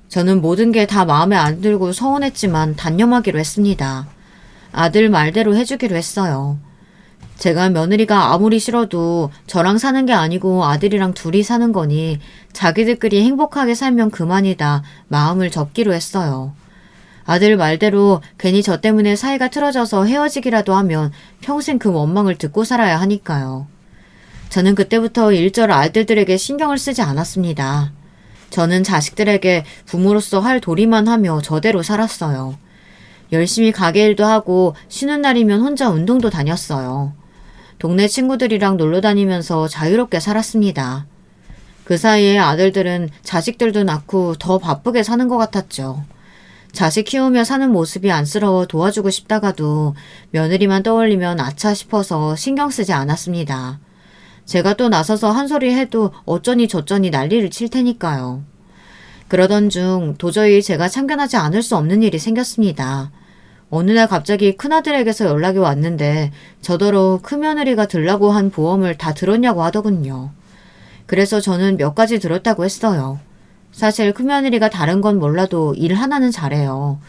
저는 모든 게 다 마음에 안 들고 서운했지만 단념하기로 했습니다. 아들 말대로 해주기로 했어요. 제가 며느리가 아무리 싫어도 저랑 사는 게 아니고 아들이랑 둘이 사는 거니 자기들끼리 행복하게 살면 그만이다 마음을 접기로 했어요. 아들 말대로 괜히 저 때문에 사이가 틀어져서 헤어지기라도 하면 평생 그 원망을 듣고 살아야 하니까요. 저는 그때부터 일절 아들들에게 신경을 쓰지 않았습니다. 저는 자식들에게 부모로서 할 도리만 하며 저대로 살았어요. 열심히 가게 일도 하고 쉬는 날이면 혼자 운동도 다녔어요. 동네 친구들이랑 놀러 다니면서 자유롭게 살았습니다. 그 사이에 아들들은 자식들도 낳고 더 바쁘게 사는 것 같았죠. 자식 키우며 사는 모습이 안쓰러워 도와주고 싶다가도 며느리만 떠올리면 아차 싶어서 신경 쓰지 않았습니다. 제가 또 나서서 한 소리 해도 어쩌니 저쩌니 난리를 칠 테니까요. 그러던 중 도저히 제가 참견하지 않을 수 없는 일이 생겼습니다. 어느 날 갑자기 큰아들에게서 연락이 왔는데 저더러 큰며느리가 들라고 한 보험을 다 들었냐고 하더군요. 그래서 저는 몇 가지 들었다고 했어요. 사실 큰며느리가 다른 건 몰라도 일 하나는 잘해요.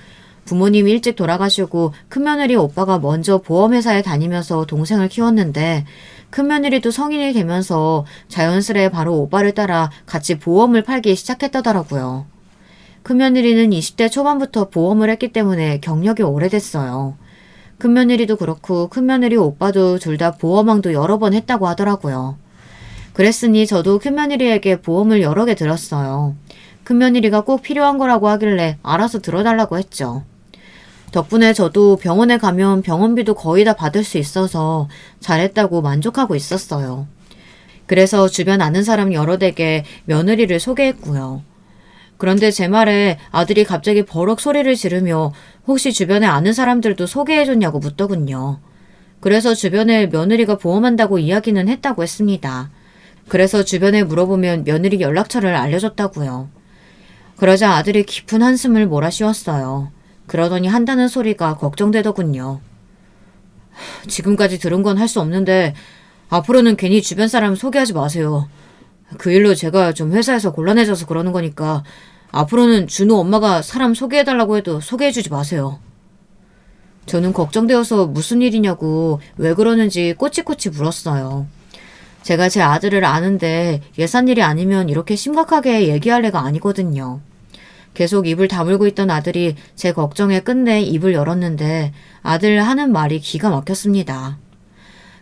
부모님이 일찍 돌아가시고 큰며느리 오빠가 먼저 보험회사에 다니면서 동생을 키웠는데 큰며느리도 성인이 되면서 자연스레 바로 오빠를 따라 같이 보험을 팔기 시작했다더라고요. 큰며느리는 20대 초반부터 보험을 했기 때문에 경력이 오래됐어요. 큰며느리도 그렇고 큰며느리 오빠도 둘 다 보험왕도 여러 번 했다고 하더라고요. 그랬으니 저도 큰며느리에게 보험을 여러 개 들었어요. 큰며느리가 꼭 필요한 거라고 하길래 알아서 들어달라고 했죠. 덕분에 저도 병원에 가면 병원비도 거의 다 받을 수 있어서 잘했다고 만족하고 있었어요. 그래서 주변 아는 사람 여러 댁에 며느리를 소개했고요. 그런데 제 말에 아들이 갑자기 버럭 소리를 지르며 혹시 주변에 아는 사람들도 소개해줬냐고 묻더군요. 그래서 주변에 며느리가 보험한다고 이야기는 했다고 했습니다. 그래서 주변에 물어보면 며느리 연락처를 알려줬다고요. 그러자 아들이 깊은 한숨을 몰아쉬었어요. 그러더니 한다는 소리가 걱정되더군요. 지금까지 들은 건 할 수 없는데 앞으로는 괜히 주변 사람 소개하지 마세요. 그 일로 제가 좀 회사에서 곤란해져서 그러는 거니까 앞으로는 준호 엄마가 사람 소개해달라고 해도 소개해주지 마세요. 저는 걱정되어서 무슨 일이냐고 왜 그러는지 꼬치꼬치 물었어요. 제가 제 아들을 아는데 예산일이 아니면 이렇게 심각하게 얘기할 애가 아니거든요. 계속 입을 다물고 있던 아들이 제 걱정에 끝내 입을 열었는데 아들 하는 말이 기가 막혔습니다.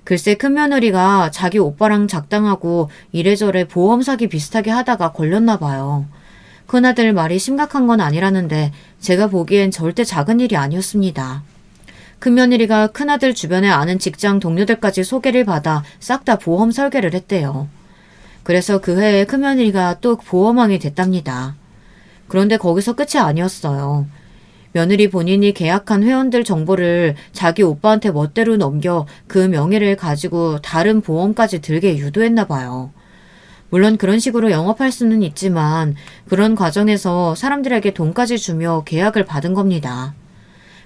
글쎄 큰며느리가 자기 오빠랑 작당하고 이래저래 보험 사기 비슷하게 하다가 걸렸나 봐요. 큰아들 말이 심각한 건 아니라는데 제가 보기엔 절대 작은 일이 아니었습니다. 큰며느리가 큰아들 주변에 아는 직장 동료들까지 소개를 받아 싹 다 보험 설계를 했대요. 그래서 그 해에 큰며느리가 또 보험왕이 됐답니다. 그런데 거기서 끝이 아니었어요. 며느리 본인이 계약한 회원들 정보를 자기 오빠한테 멋대로 넘겨 그 명예를 가지고 다른 보험까지 들게 유도했나 봐요. 물론 그런 식으로 영업할 수는 있지만 그런 과정에서 사람들에게 돈까지 주며 계약을 받은 겁니다.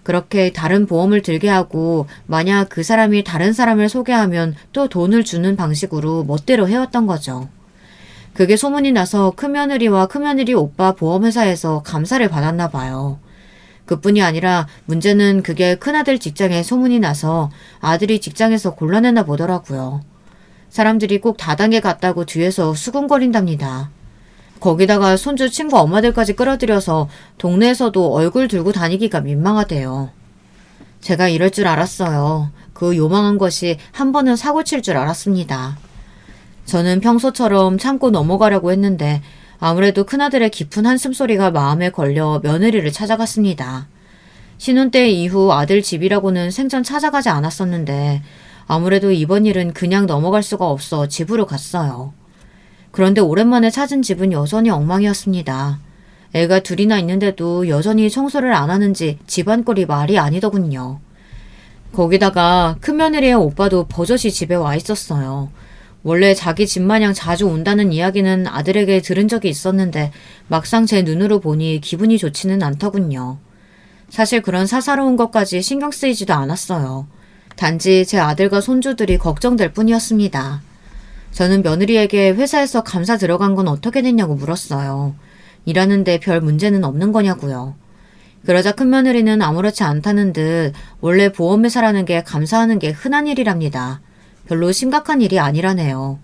그렇게 다른 보험을 들게 하고 만약 그 사람이 다른 사람을 소개하면 또 돈을 주는 방식으로 멋대로 해왔던 거죠. 그게 소문이 나서 큰며느리와 큰며느리 오빠 보험회사에서 감사를 받았나 봐요. 그뿐이 아니라 문제는 그게 큰아들 직장에 소문이 나서 아들이 직장에서 곤란했나 보더라고요. 사람들이 꼭 다단계 갔다고 뒤에서 수군거린답니다. 거기다가 손주 친구 엄마들까지 끌어들여서 동네에서도 얼굴 들고 다니기가 민망하대요. 제가 이럴 줄 알았어요. 그 요망한 것이 한 번은 사고칠 줄 알았습니다. 저는 평소처럼 참고 넘어가려고 했는데 아무래도 큰아들의 깊은 한숨소리가 마음에 걸려 며느리를 찾아갔습니다. 신혼 때 이후 아들 집이라고는 생전 찾아가지 않았었는데 아무래도 이번 일은 그냥 넘어갈 수가 없어 집으로 갔어요. 그런데 오랜만에 찾은 집은 여전히 엉망이었습니다. 애가 둘이나 있는데도 여전히 청소를 안 하는지 집안꼴이 말이 아니더군요. 거기다가 큰며느리의 오빠도 버젓이 집에 와 있었어요. 원래 자기 집 마냥 자주 온다는 이야기는 아들에게 들은 적이 있었는데 막상 제 눈으로 보니 기분이 좋지는 않더군요. 사실 그런 사사로운 것까지 신경 쓰이지도 않았어요. 단지 제 아들과 손주들이 걱정될 뿐이었습니다. 저는 며느리에게 회사에서 감사 들어간 건 어떻게 됐냐고 물었어요. 일하는데 별 문제는 없는 거냐고요. 그러자 큰며느리는 아무렇지 않다는 듯 원래 보험회사라는 게 감사하는 게 흔한 일이랍니다. 별로 심각한 일이 아니라네요.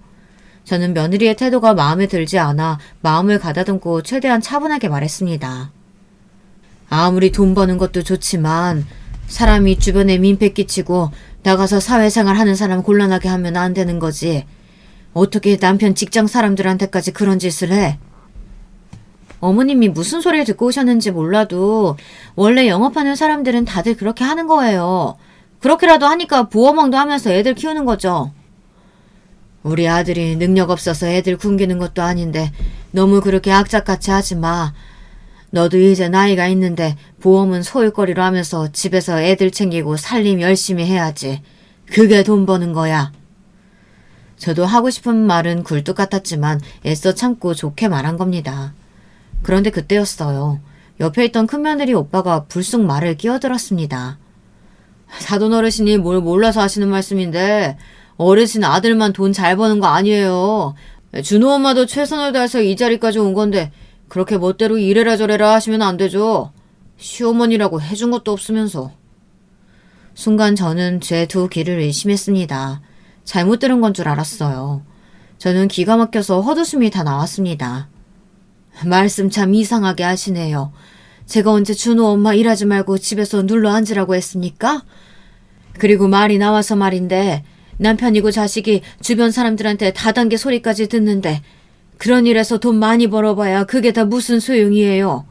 저는 며느리의 태도가 마음에 들지 않아 마음을 가다듬고 최대한 차분하게 말했습니다. 아무리 돈 버는 것도 좋지만 사람이 주변에 민폐 끼치고 나가서 사회생활 하는 사람 곤란하게 하면 안 되는 거지. 어떻게 남편 직장 사람들한테까지 그런 짓을 해? 어머님이 무슨 소리를 듣고 오셨는지 몰라도 원래 영업하는 사람들은 다들 그렇게 하는 거예요. 그렇게라도 하니까 보험왕도 하면서 애들 키우는 거죠. 우리 아들이 능력 없어서 애들 굶기는 것도 아닌데 너무 그렇게 악착같이 하지 마. 너도 이제 나이가 있는데 보험은 소일거리로 하면서 집에서 애들 챙기고 살림 열심히 해야지. 그게 돈 버는 거야. 저도 하고 싶은 말은 굴뚝 같았지만 애써 참고 좋게 말한 겁니다. 그런데 그때였어요. 옆에 있던 큰며느리 오빠가 불쑥 말을 끼어들었습니다. 사돈 어르신이 뭘 몰라서 하시는 말씀인데 어르신 아들만 돈 잘 버는 거 아니에요. 준호 엄마도 최선을 다해서 이 자리까지 온 건데 그렇게 멋대로 이래라 저래라 하시면 안 되죠. 시어머니라고 해준 것도 없으면서. 순간 저는 제 두 귀를 의심했습니다. 잘못 들은 건 줄 알았어요. 저는 기가 막혀서 헛웃음이 다 나왔습니다. 말씀 참 이상하게 하시네요. 제가 언제 준호 엄마 일하지 말고 집에서 눌러 앉으라고 했습니까? 그리고 말이 나와서 말인데 남편이고 자식이 주변 사람들한테 다단계 소리까지 듣는데 그런 일에서 돈 많이 벌어봐야 그게 다 무슨 소용이에요.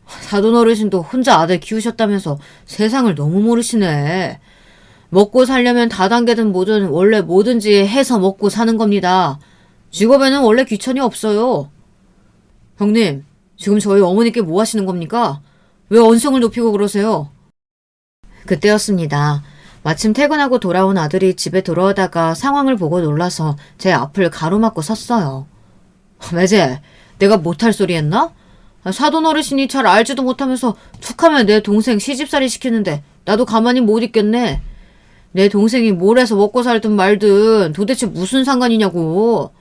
사돈 어르신도 혼자 아들 키우셨다면서 세상을 너무 모르시네. 먹고 살려면 다단계든 뭐든 원래 뭐든지 해서 먹고 사는 겁니다. 직업에는 원래 귀천이 없어요. 형님, 지금 저희 어머니께 뭐 하시는 겁니까? 왜 언성을 높이고 그러세요? 그때였습니다. 마침 퇴근하고 돌아온 아들이 집에 들어오다가 상황을 보고 놀라서 제 앞을 가로막고 섰어요. 매제, 내가 못할 소리 했나? 사돈 어르신이 잘 알지도 못하면서 툭하면 내 동생 시집살이 시키는데 나도 가만히 못 있겠네. 내 동생이 뭘 해서 먹고 살든 말든 도대체 무슨 상관이냐고.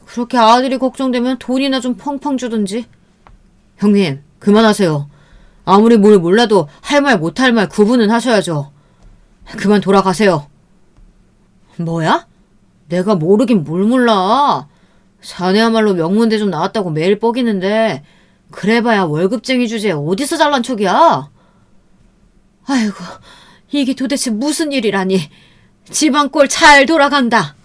그렇게 아들이 걱정되면 돈이나 좀 펑펑 주든지. 형님, 그만하세요. 아무리 뭘 몰라도 할 말 못할 말 구분은 하셔야죠. 그만 돌아가세요. 뭐야? 내가 모르긴 뭘 몰라. 자네야말로 명문대 좀 나왔다고 매일 뻐기는데 그래봐야 월급쟁이 주제에 어디서 잘난 척이야? 아이고, 이게 도대체 무슨 일이라니. 집안 꼴 잘 돌아간다.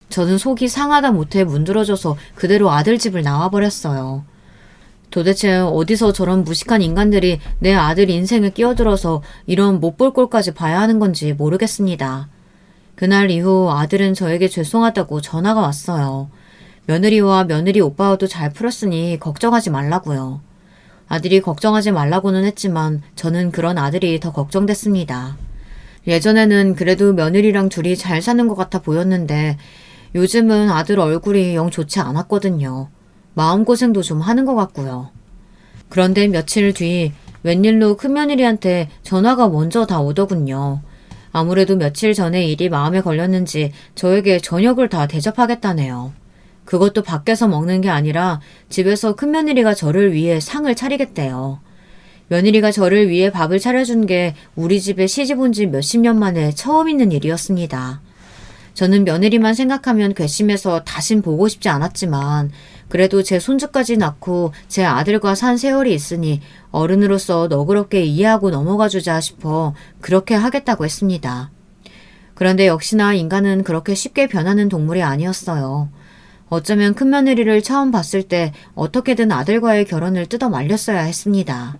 저는 속이 상하다 못해 문드러져서 그대로 아들 집을 나와버렸어요. 도대체 어디서 저런 무식한 인간들이 내 아들 인생에 끼어들어서 이런 못 볼 꼴까지 봐야 하는 건지 모르겠습니다. 그날 이후 아들은 저에게 죄송하다고 전화가 왔어요. 며느리와 며느리 오빠와도 잘 풀었으니 걱정하지 말라고요. 아들이 걱정하지 말라고는 했지만 저는 그런 아들이 더 걱정됐습니다. 예전에는 그래도 며느리랑 둘이 잘 사는 것 같아 보였는데 요즘은 아들 얼굴이 영 좋지 않았거든요. 마음고생도 좀 하는 것 같고요. 그런데 며칠 뒤 웬일로 큰며느리한테 전화가 먼저 다 오더군요. 아무래도 며칠 전에 일이 마음에 걸렸는지 저에게 저녁을 다 대접하겠다네요. 그것도 밖에서 먹는 게 아니라 집에서 큰며느리가 저를 위해 상을 차리겠대요. 며느리가 저를 위해 밥을 차려준 게 우리 집에 시집 온 지 몇십 년 만에 처음 있는 일이었습니다. 저는 며느리만 생각하면 괘씸해서 다신 보고 싶지 않았지만 그래도 제 손주까지 낳고 제 아들과 산 세월이 있으니 어른으로서 너그럽게 이해하고 넘어가 주자 싶어 그렇게 하겠다고 했습니다. 그런데 역시나 인간은 그렇게 쉽게 변하는 동물이 아니었어요. 어쩌면 큰며느리를 처음 봤을 때 어떻게든 아들과의 결혼을 뜯어 말렸어야 했습니다.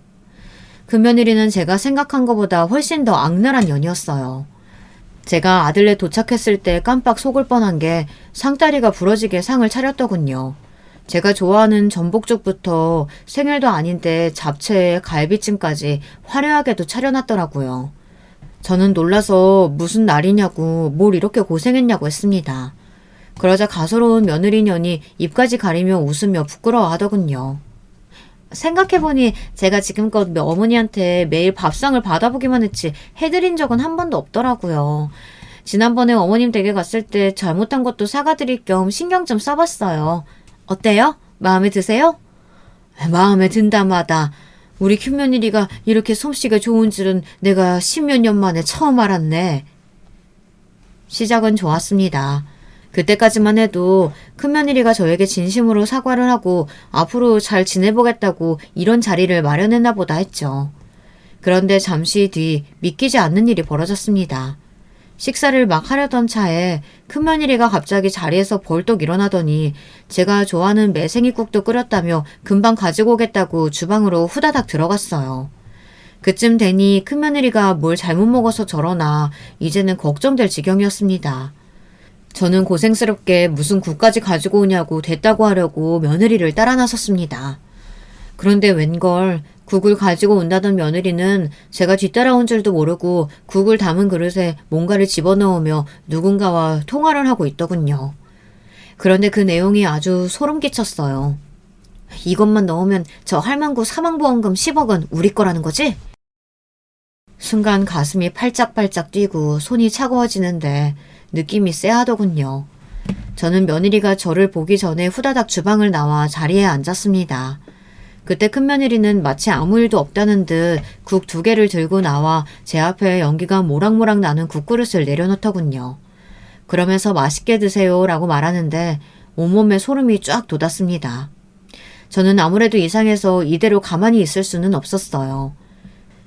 큰며느리는 제가 생각한 것보다 훨씬 더 악랄한 년이었어요. 제가 아들네 도착했을 때 깜빡 속을 뻔한 게 상다리가 부러지게 상을 차렸더군요. 제가 좋아하는 전복죽부터 생일도 아닌데 잡채에 갈비찜까지 화려하게도 차려놨더라고요. 저는 놀라서 무슨 날이냐고 뭘 이렇게 고생했냐고 했습니다. 그러자 가소로운 며느리년이 입까지 가리며 웃으며 부끄러워하더군요. 생각해보니 제가 지금껏 어머니한테 매일 밥상을 받아보기만 했지 해드린 적은 한 번도 없더라고요. 지난번에 어머님 댁에 갔을 때 잘못한 것도 사과드릴 겸 신경 좀 써봤어요. 어때요? 마음에 드세요? 마음에 든다마다 우리 큰며느리가 이렇게 솜씨가 좋은 줄은 내가 십몇 년 만에 처음 알았네. 시작은 좋았습니다. 그때까지만 해도 큰며느리가 저에게 진심으로 사과를 하고 앞으로 잘 지내보겠다고 이런 자리를 마련했나 보다 했죠. 그런데 잠시 뒤 믿기지 않는 일이 벌어졌습니다. 식사를 막 하려던 차에 큰며느리가 갑자기 자리에서 벌떡 일어나더니 제가 좋아하는 매생이국도 끓였다며 금방 가지고 오겠다고 주방으로 후다닥 들어갔어요. 그쯤 되니 큰며느리가 뭘 잘못 먹어서 저러나 이제는 걱정될 지경이었습니다. 저는 고생스럽게 무슨 국까지 가지고 오냐고 됐다고 하려고 며느리를 따라 나섰습니다. 그런데 웬걸 국을 가지고 온다던 며느리는 제가 뒤따라온 줄도 모르고 국을 담은 그릇에 뭔가를 집어넣으며 누군가와 통화를 하고 있더군요. 그런데 그 내용이 아주 소름 끼쳤어요. 이것만 넣으면 저 할망구 사망보험금 10억은 우리 거라는 거지? 순간 가슴이 팔짝팔짝 뛰고 손이 차가워지는데 느낌이 쎄하더군요. 저는 며느리가 저를 보기 전에 후다닥 주방을 나와 자리에 앉았습니다. 그때 큰며느리는 마치 아무 일도 없다는 듯 국 2개를 들고 나와 제 앞에 연기가 모락모락 나는 국그릇을 내려놓더군요. 그러면서 맛있게 드세요 라고 말하는데 온몸에 소름이 쫙 돋았습니다. 저는 아무래도 이상해서 이대로 가만히 있을 수는 없었어요.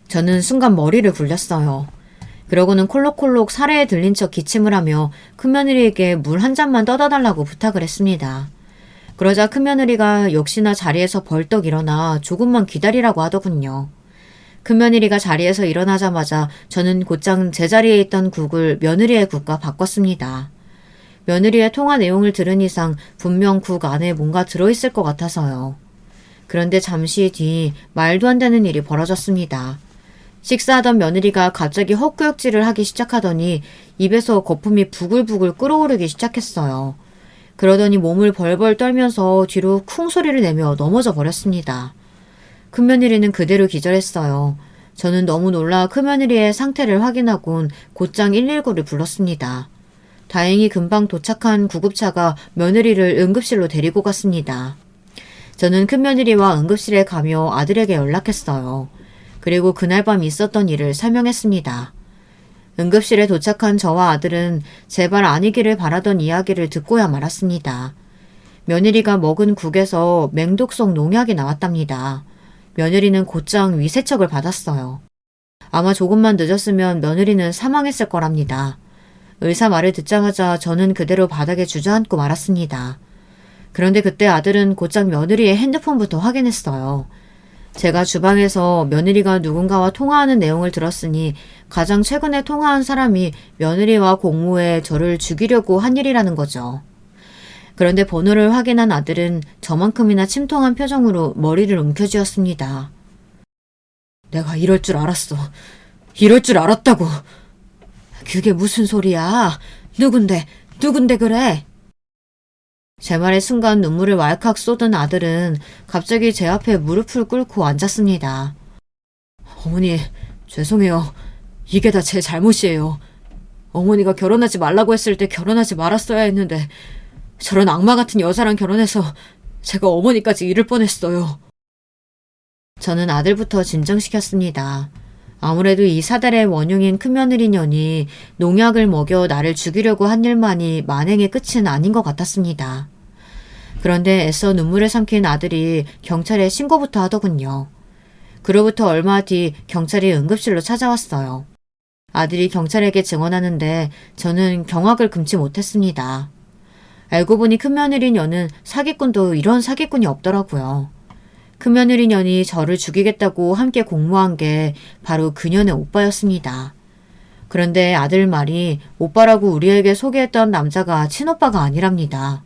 저는 순간 머리를 굴렸어요. 그러고는 콜록콜록 사례에 들린 척 기침을 하며 큰며느리에게 물 한 잔만 떠다 달라고 부탁을 했습니다. 그러자 큰며느리가 역시나 자리에서 벌떡 일어나 조금만 기다리라고 하더군요. 큰며느리가 자리에서 일어나자마자 저는 곧장 제자리에 있던 국을 며느리의 국과 바꿨습니다. 며느리의 통화 내용을 들은 이상 분명 국 안에 뭔가 들어있을 것 같아서요. 그런데 잠시 뒤 말도 안 되는 일이 벌어졌습니다. 식사하던 며느리가 갑자기 헛구역질을 하기 시작하더니 입에서 거품이 부글부글 끓어오르기 시작했어요. 그러더니 몸을 벌벌 떨면서 뒤로 쿵 소리를 내며 넘어져 버렸습니다. 큰며느리는 그대로 기절했어요. 저는 너무 놀라 큰며느리의 상태를 확인하곤 곧장 119를 불렀습니다. 다행히 금방 도착한 구급차가 며느리를 응급실로 데리고 갔습니다. 저는 큰며느리와 응급실에 가며 아들에게 연락했어요. 그리고 그날 밤 있었던 일을 설명했습니다. 응급실에 도착한 저와 아들은 제발 아니기를 바라던 이야기를 듣고야 말았습니다. 며느리가 먹은 국에서 맹독성 농약이 나왔답니다. 며느리는 곧장 위세척을 받았어요. 아마 조금만 늦었으면 며느리는 사망했을 거랍니다. 의사 말을 듣자마자 저는 그대로 바닥에 주저앉고 말았습니다. 그런데 그때 아들은 곧장 며느리의 핸드폰부터 확인했어요. 제가 주방에서 며느리가 누군가와 통화하는 내용을 들었으니 가장 최근에 통화한 사람이 며느리와 공모해 저를 죽이려고 한 일이라는 거죠. 그런데 번호를 확인한 아들은 저만큼이나 침통한 표정으로 머리를 움켜쥐었습니다. 내가 이럴 줄 알았어. 이럴 줄 알았다고. 그게 무슨 소리야? 누군데 그래? 제 말에 순간 눈물을 왈칵 쏟은 아들은 갑자기 제 앞에 무릎을 꿇고 앉았습니다. 어머니, 죄송해요. 이게 다 제 잘못이에요. 어머니가 결혼하지 말라고 했을 때 결혼하지 말았어야 했는데 저런 악마 같은 여자랑 결혼해서 제가 어머니까지 잃을 뻔했어요. 저는 아들부터 진정시켰습니다. 아무래도 이 사달의 원흉인 큰며느리 년이 농약을 먹여 나를 죽이려고 한 일만이 만행의 끝은 아닌 것 같았습니다. 그런데 애써 눈물을 삼킨 아들이 경찰에 신고부터 하더군요. 그로부터 얼마 뒤 경찰이 응급실로 찾아왔어요. 아들이 경찰에게 증언하는데 저는 경악을 금치 못했습니다. 알고 보니 큰며느리 년은 사기꾼도 이런 사기꾼이 없더라고요. 큰며느리 년이 저를 죽이겠다고 함께 공모한 게 바로 그년의 오빠였습니다. 그런데 아들 말이 오빠라고 우리에게 소개했던 남자가 친오빠가 아니랍니다.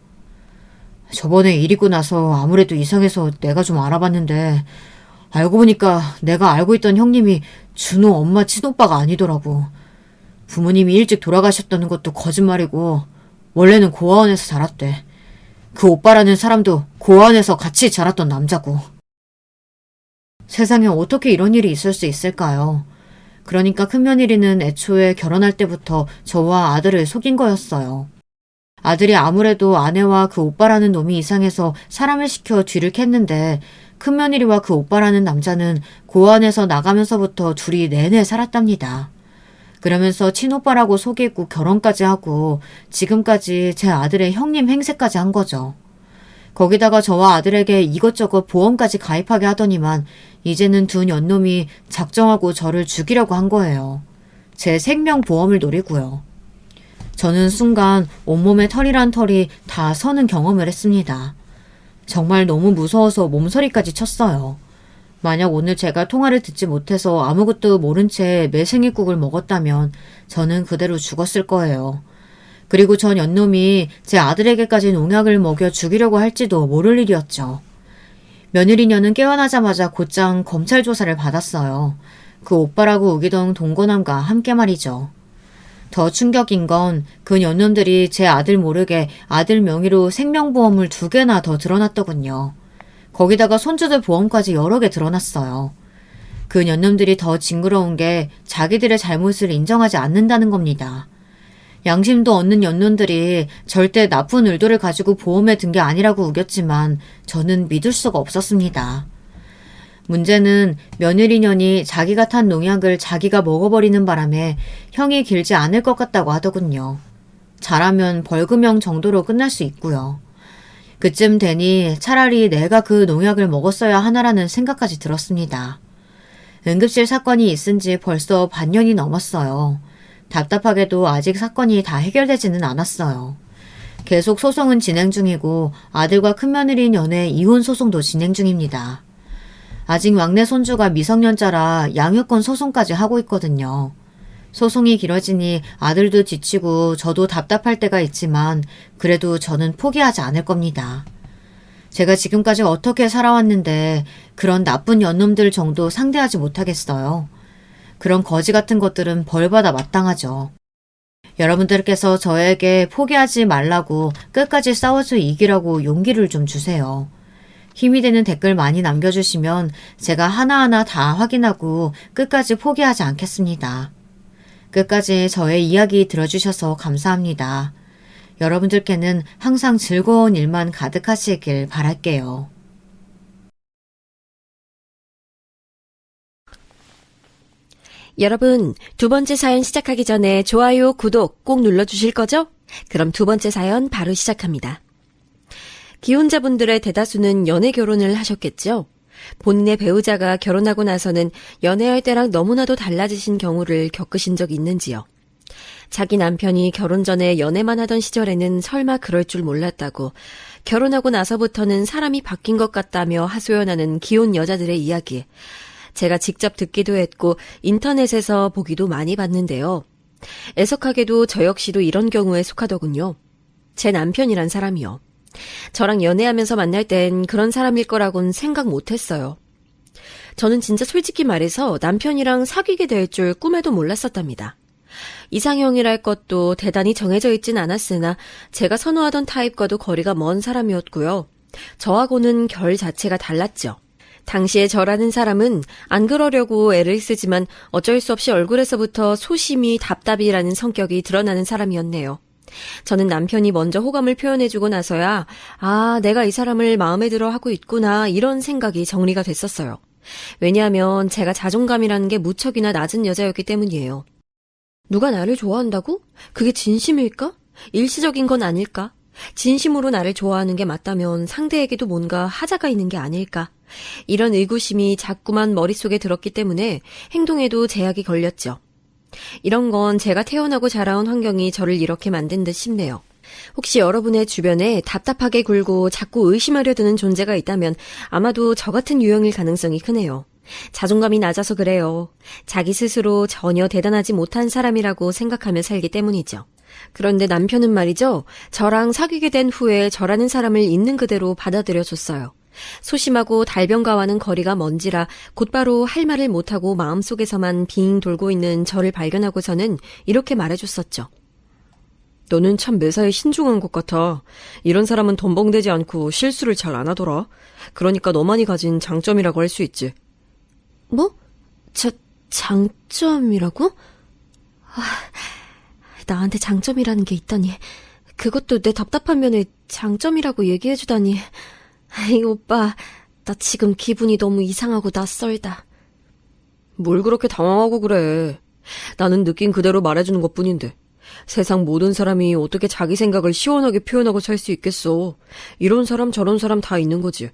저번에 일 있고 나서 아무래도 이상해서 내가 좀 알아봤는데 알고 보니까 내가 알고 있던 형님이 준호 엄마 친오빠가 아니더라고. 부모님이 일찍 돌아가셨다는 것도 거짓말이고 원래는 고아원에서 자랐대. 그 오빠라는 사람도 고아원에서 같이 자랐던 남자고. 세상에 어떻게 이런 일이 있을 수 있을까요? 그러니까 큰며느리는 애초에 결혼할 때부터 저와 아들을 속인 거였어요. 아들이 아무래도 아내와 그 오빠라는 놈이 이상해서 사람을 시켜 뒤를 캤는데 큰며느리와 그 오빠라는 남자는 고아원에서 나가면서부터 둘이 내내 살았답니다. 그러면서 친오빠라고 속이고 결혼까지 하고 지금까지 제 아들의 형님 행세까지 한 거죠. 거기다가 저와 아들에게 이것저것 보험까지 가입하게 하더니만 이제는 두 년놈이 작정하고 저를 죽이려고 한 거예요. 제 생명보험을 노리고요. 저는 순간 온몸에 털이란 털이 다 서는 경험을 했습니다. 정말 너무 무서워서 몸서리까지 쳤어요. 만약 오늘 제가 통화를 듣지 못해서 아무것도 모른 채 매생이국을 먹었다면 저는 그대로 죽었을 거예요. 그리고 전 연놈이 제 아들에게까지 농약을 먹여 죽이려고 할지도 모를 일이었죠. 며느리녀는 깨어나자마자 곧장 검찰 조사를 받았어요. 그 오빠라고 우기던 동거남과 함께 말이죠. 더 충격인 건 그 연놈들이 제 아들 모르게 아들 명의로 생명보험을 2개나 더 들어놨더군요. 거기다가 손주들 보험까지 여러 개 들어놨어요. 그 년놈들이 더 징그러운 게 자기들의 잘못을 인정하지 않는다는 겁니다. 양심도 없는 연놈들이 절대 나쁜 의도를 가지고 보험에 든 게 아니라고 우겼지만 저는 믿을 수가 없었습니다. 문제는 며느리년이 자기가 탄 농약을 자기가 먹어버리는 바람에 형이 길지 않을 것 같다고 하더군요. 잘하면 벌금형 정도로 끝날 수 있고요. 그쯤 되니 차라리 내가 그 농약을 먹었어야 하나라는 생각까지 들었습니다. 응급실 사건이 있은 지 벌써 반년이 넘었어요. 답답하게도 아직 사건이 다 해결되지는 않았어요. 계속 소송은 진행 중이고 아들과 큰며느리 연애 이혼 소송도 진행 중입니다. 아직 막내 손주가 미성년자라 양육권 소송까지 하고 있거든요. 소송이 길어지니 아들도 지치고 저도 답답할 때가 있지만 그래도 저는 포기하지 않을 겁니다. 제가 지금까지 어떻게 살아왔는데 그런 나쁜 연놈들 정도 상대하지 못하겠어요. 그런 거지 같은 것들은 벌받아 마땅하죠. 여러분들께서 저에게 포기하지 말라고 끝까지 싸워서 이기라고 용기를 좀 주세요. 힘이 되는 댓글 많이 남겨주시면 제가 하나하나 다 확인하고 끝까지 포기하지 않겠습니다. 끝까지 저의 이야기 들어주셔서 감사합니다. 여러분들께는 항상 즐거운 일만 가득하시길 바랄게요.
여러분, 두 번째 사연 시작하기 전에 좋아요, 구독 꼭 눌러주실 거죠? 그럼 두 번째 사연 바로 시작합니다. 기혼자분들의 대다수는 연애 결혼을 하셨겠죠? 본인의 배우자가 결혼하고 나서는 연애할 때랑 너무나도 달라지신 경우를 겪으신 적 있는지요? 자기 남편이 결혼 전에 연애만 하던 시절에는 설마 그럴 줄 몰랐다고, 결혼하고 나서부터는 사람이 바뀐 것 같다며 하소연하는 기혼 여자들의 이야기. 제가 직접 듣기도 했고 인터넷에서 보기도 많이 봤는데요. 애석하게도 저 역시도 이런 경우에 속하더군요. 제 남편이란 사람이요. 저랑 연애하면서 만날 땐 그런 사람일 거라고는 생각 못했어요. 저는 진짜 솔직히 말해서 남편이랑 사귀게 될 줄 꿈에도 몰랐었답니다. 이상형이랄 것도 대단히 정해져 있진 않았으나 제가 선호하던 타입과도 거리가 먼 사람이었고요. 저하고는 결 자체가 달랐죠. 당시에 저라는 사람은 안 그러려고 애를 쓰지만 어쩔 수 없이 얼굴에서부터 소심이 답답이라는 성격이 드러나는 사람이었네요. 저는 남편이 먼저 호감을 표현해주고 나서야 내가 이 사람을 마음에 들어 하고 있구나 이런 생각이 정리가 됐었어요. 왜냐하면 제가 자존감이라는 게 무척이나 낮은 여자였기 때문이에요. 누가 나를 좋아한다고? 그게 진심일까? 일시적인 건 아닐까? 진심으로 나를 좋아하는 게 맞다면 상대에게도 뭔가 하자가 있는 게 아닐까? 이런 의구심이 자꾸만 머릿속에 들었기 때문에 행동에도 제약이 걸렸죠. 이런 건 제가 태어나고 자라온 환경이 저를 이렇게 만든 듯 싶네요. 혹시 여러분의 주변에 답답하게 굴고 자꾸 의심하려 드는 존재가 있다면 아마도 저 같은 유형일 가능성이 크네요. 자존감이 낮아서 그래요. 자기 스스로 전혀 대단하지 못한 사람이라고 생각하며 살기 때문이죠. 그런데 남편은 말이죠. 저랑 사귀게 된 후에 저라는 사람을 있는 그대로 받아들여줬어요. 소심하고 달변가와는 거리가 먼지라 곧바로 할 말을 못하고 마음속에서만 빙 돌고 있는 저를 발견하고서는 이렇게 말해줬었죠. 너는 참 매사에 신중한 것 같아. 이런 사람은 덤벙대지 않고 실수를 잘 안 하더라. 그러니까 너만이 가진 장점이라고 할 수 있지. 뭐? 장점이라고? 나한테 장점이라는 게 있다니. 그것도 내 답답한 면에 장점이라고 얘기해주다니. 오빠, 나 지금 기분이 너무 이상하고 낯설다. 뭘 그렇게 당황하고 그래. 나는 느낀 그대로 말해주는 것뿐인데. 세상 모든 사람이 어떻게 자기 생각을 시원하게 표현하고 살 수 있겠어. 이런 사람 저런 사람 다 있는 거지.